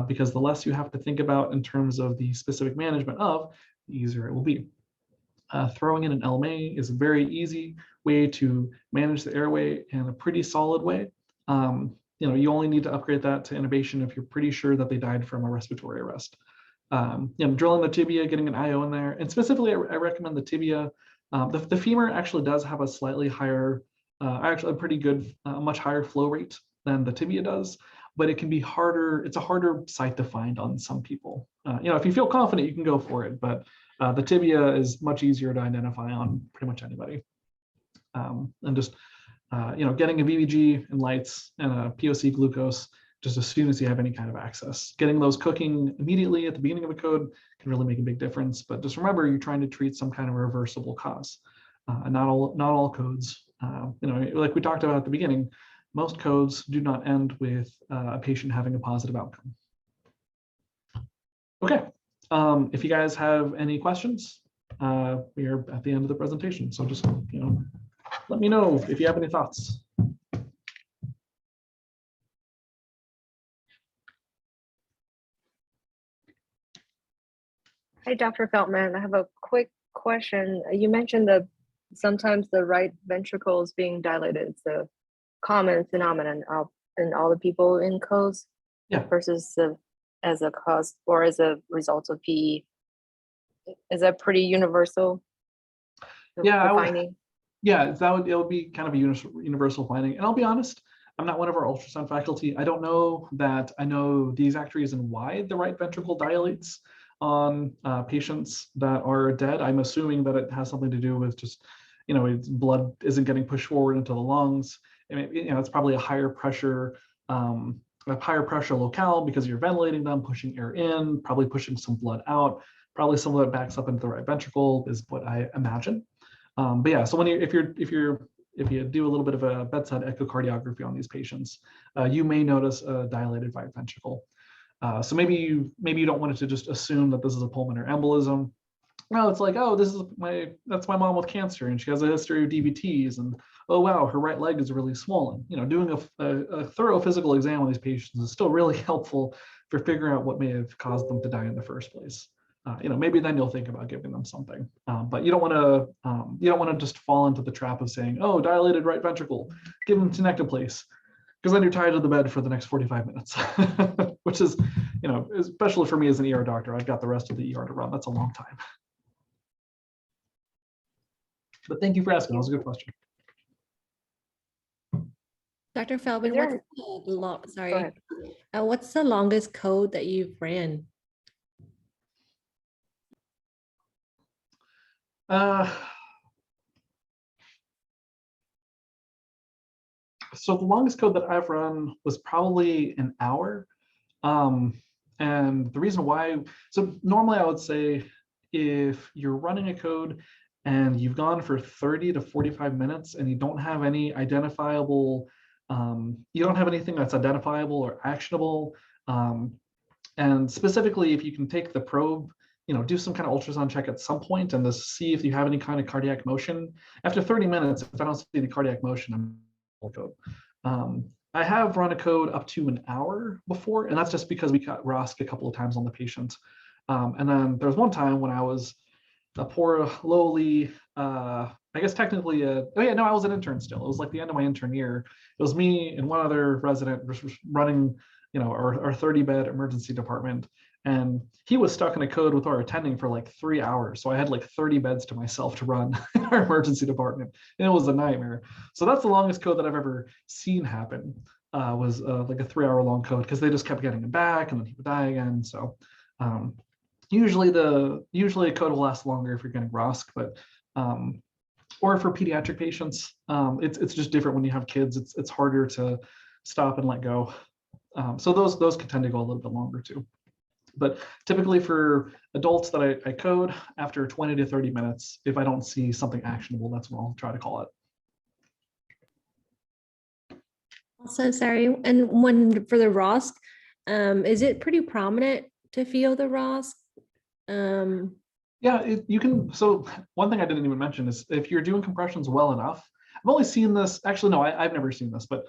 because the less you have to think about in terms of the specific management of, the easier it will be. Throwing in an LMA is a very easy way to manage the airway in a pretty solid way. You only need to upgrade that to intubation if you're pretty sure that they died from a respiratory arrest. Drilling the tibia, getting an IO in there, and specifically, I recommend the tibia. The femur actually does have a slightly higher, actually a pretty good, much higher flow rate than the tibia does, but it can be harder. It's a harder site to find on some people. If you feel confident, you can go for it, but the tibia is much easier to identify on pretty much anybody. And just getting a VBG and lights and a POC glucose just as soon as you have any kind of access. Getting those cooking immediately at the beginning of a code can really make a big difference. But just remember, you're trying to treat some kind of reversible cause. Not all codes, like we talked about at the beginning, most codes do not end with a patient having a positive outcome. Okay, if you guys have any questions, we are at the end of the presentation. So just, let me know if you have any thoughts. Hey, Dr. Feldman, I have a quick question. You mentioned that sometimes the right ventricle is being dilated. It's a common phenomenon in all the people in codes, Yeah. versus as a cause or as a result of PE. Is that pretty universal? Yeah, finding? Yeah, it'll be kind of a universal finding. And I'll be honest, I'm not one of our ultrasound faculty. I don't know that I know the exact reason why the right ventricle dilates on patients that are dead. I'm assuming that it has something to do with just, its blood isn't getting pushed forward into the lungs. And it's probably a higher pressure locale because you're ventilating them, pushing air in, probably pushing some blood out. Probably some of that backs up into the right ventricle is what I imagine. But yeah, so if you do a little bit of a bedside echocardiography on these patients, you may notice a dilated right ventricle. So maybe you don't want to just assume that this is a pulmonary embolism. No, it's like, oh, that's my mom with cancer and she has a history of DVTs, and oh wow, her right leg is really swollen. Doing a thorough physical exam on these patients is still really helpful for figuring out what may have caused them to die in the first place. Maybe then you'll think about giving them something, but you don't want to just fall into the trap of saying, oh, dilated right ventricle, give them tenecteplase, because then you're tied to the bed for the next 45 minutes, which is, especially for me as an ER doctor, I've got the rest of the ER to run. That's a long time. But thank you for asking. That was a good question. Dr. Feldman, Sure. what's the longest code that you've ran? So the longest code that I've run was probably an hour. And the reason why, so normally I would say if you're running a code and you've gone for 30 to 45 minutes and you don't have any identifiable, you don't have anything that's identifiable or actionable. And specifically, if you can take the probe, do some kind of ultrasound check at some point and just see if you have any kind of cardiac motion. After 30 minutes, if I don't see any cardiac motion, I'm code. I have run a code up to an hour before, and that's just because we got ROSC a couple of times on the patient. And then there was one time when I was a poor, lowly, I guess technically, I was an intern still. It was like the end of my intern year. It was me and one other resident running, our 30-bed emergency department. And he was stuck in a code with our attending for like 3 hours. So I had like 30 beds to myself to run in our emergency department. And it was a nightmare. So that's the longest code that I've ever seen happen, was like a 3-hour long code, because they just kept getting him back and then he would die again. So usually a code will last longer if you're getting ROSC, but or for pediatric patients, it's just different when you have kids. It's harder to stop and let go. So those can tend to go a little bit longer too. But typically for adults that I code, after 20 to 30 minutes, if I don't see something actionable, that's when I'll try to call it. Also, sorry, and for the ROSC, is it pretty prominent to feel the ROSC? Yeah, you can. So one thing I didn't even mention is if you're doing compressions well enough, I've only seen this, actually, no, I've never seen this, but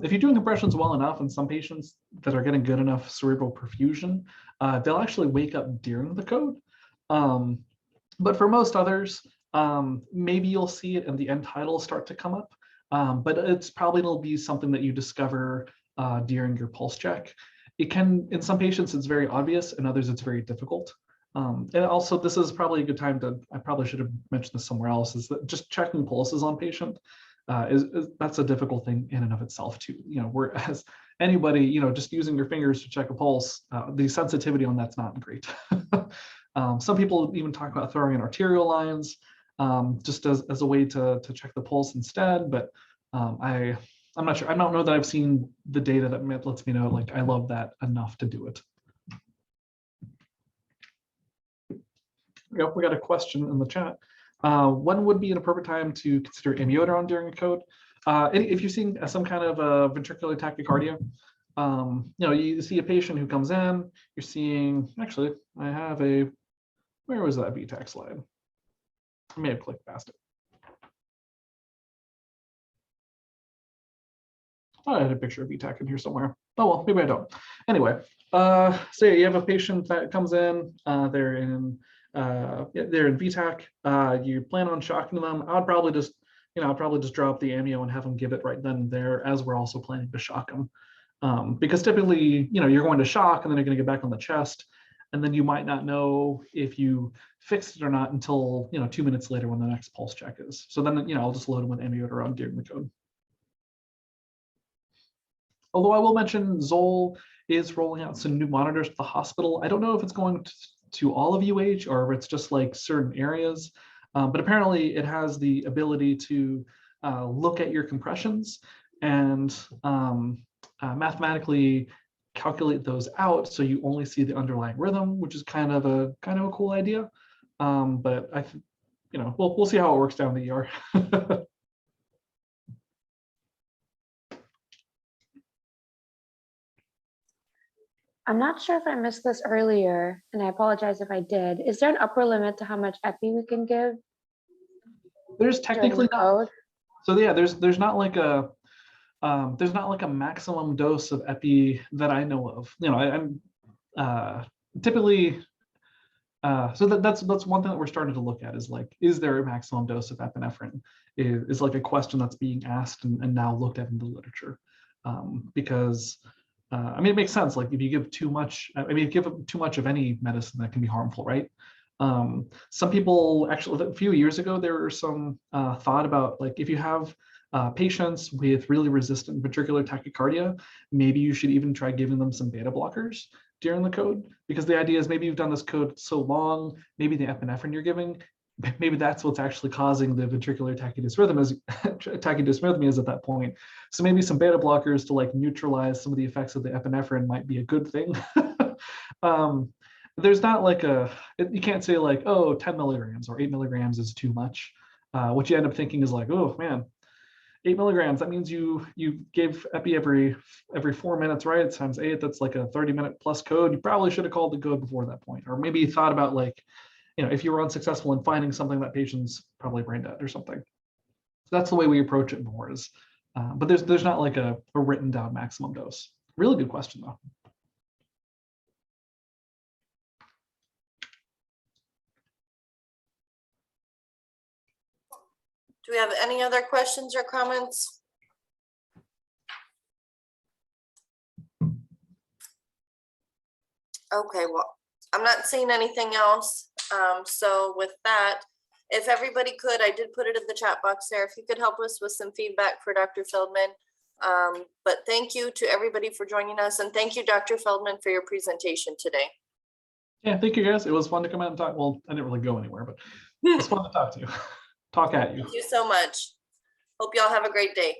if you're doing compressions well enough in some patients that are getting good enough cerebral perfusion, they'll actually wake up during the code. But for most others, maybe you'll see it and the end titles start to come up, but it's probably will be something that you discover during your pulse check. It can, in some patients, it's very obvious, in others, it's very difficult. And also, this is probably a good time I probably should have mentioned this somewhere else, is that just checking pulses on patient that's a difficult thing in and of itself too. Whereas anybody, just using your fingers to check a pulse, the sensitivity on that's not great. Some people even talk about throwing in arterial lines just as a way to check the pulse instead, but I'm not sure. I don't know that I've seen the data that lets me know, like, I love that enough to do it. Yep, we got a question in the chat. When would be an appropriate time to consider amiodarone during a code? If you're seeing some kind of ventricular tachycardia, you see a patient who comes in, you're seeing, actually, I have where was that VTAC slide? I may have clicked past it. Oh, I had a picture of VTAC in here somewhere. Oh, well, maybe I don't. Anyway, so yeah, you have a patient that comes in, they're in VTAC. You plan on shocking them. I'd probably just drop the amio and have them give it right then and there, as we're also planning to shock them. Because typically, you're going to shock and then you're going to get back on the chest, and then you might not know if you fixed it or not until 2 minutes later when the next pulse check is. So then I'll just load them with amiodarone during the code. Although I will mention Zoll is rolling out some new monitors at the hospital. I don't know if it's going to all of UH or if it's just like certain areas, but apparently it has the ability to look at your compressions and mathematically calculate those out so you only see the underlying rhythm, which is kind of a cool idea. But we'll see how it works down the ER. I'm not sure if I missed this earlier, and I apologize if I did. Is there an upper limit to how much epi we can give? There's technically not. Code? So yeah, there's not like a maximum dose of epi that I know of. I'm typically so that's one thing that we're starting to look at is like, is there a maximum dose of epinephrine? Is like a question that's being asked and now looked at in the literature, because it makes sense. Like if you give too much, give too much of any medicine that can be harmful, right? Some people actually, a few years ago, there were some thought about like if you have patients with really resistant ventricular tachycardia, maybe you should even try giving them some beta blockers during the code, because the idea is maybe you've done this code so long, maybe the epinephrine you're giving, maybe that's what's actually causing the ventricular tachydysrhythmias at that point. So maybe some beta blockers to like neutralize some of the effects of the epinephrine might be a good thing. There's not like you can't say like, oh, 10 milligrams or 8 milligrams is too much. What you end up thinking is like, oh man, 8 milligrams, that means you give epi every 4 minutes, right? Times 8, that's like a 30-minute plus code. You probably should have called the code before that point. Or maybe you thought about like, if you were unsuccessful in finding something, that patient's probably brain dead or something. So that's the way we approach it more is, but there's not like a written down maximum dose. Really good question though. Do we have any other questions or comments? Okay, well, I'm not seeing anything else. So with that, if everybody could, I did put it in the chat box there, if you could help us with some feedback for Dr. Feldman. But thank you to everybody for joining us. And thank you, Dr. Feldman, for your presentation today. Yeah, thank you guys. It was fun to come out and talk. Well, I didn't really go anywhere, but it was fun to talk to you. Talk at you. Thank you so much. Hope y'all have a great day.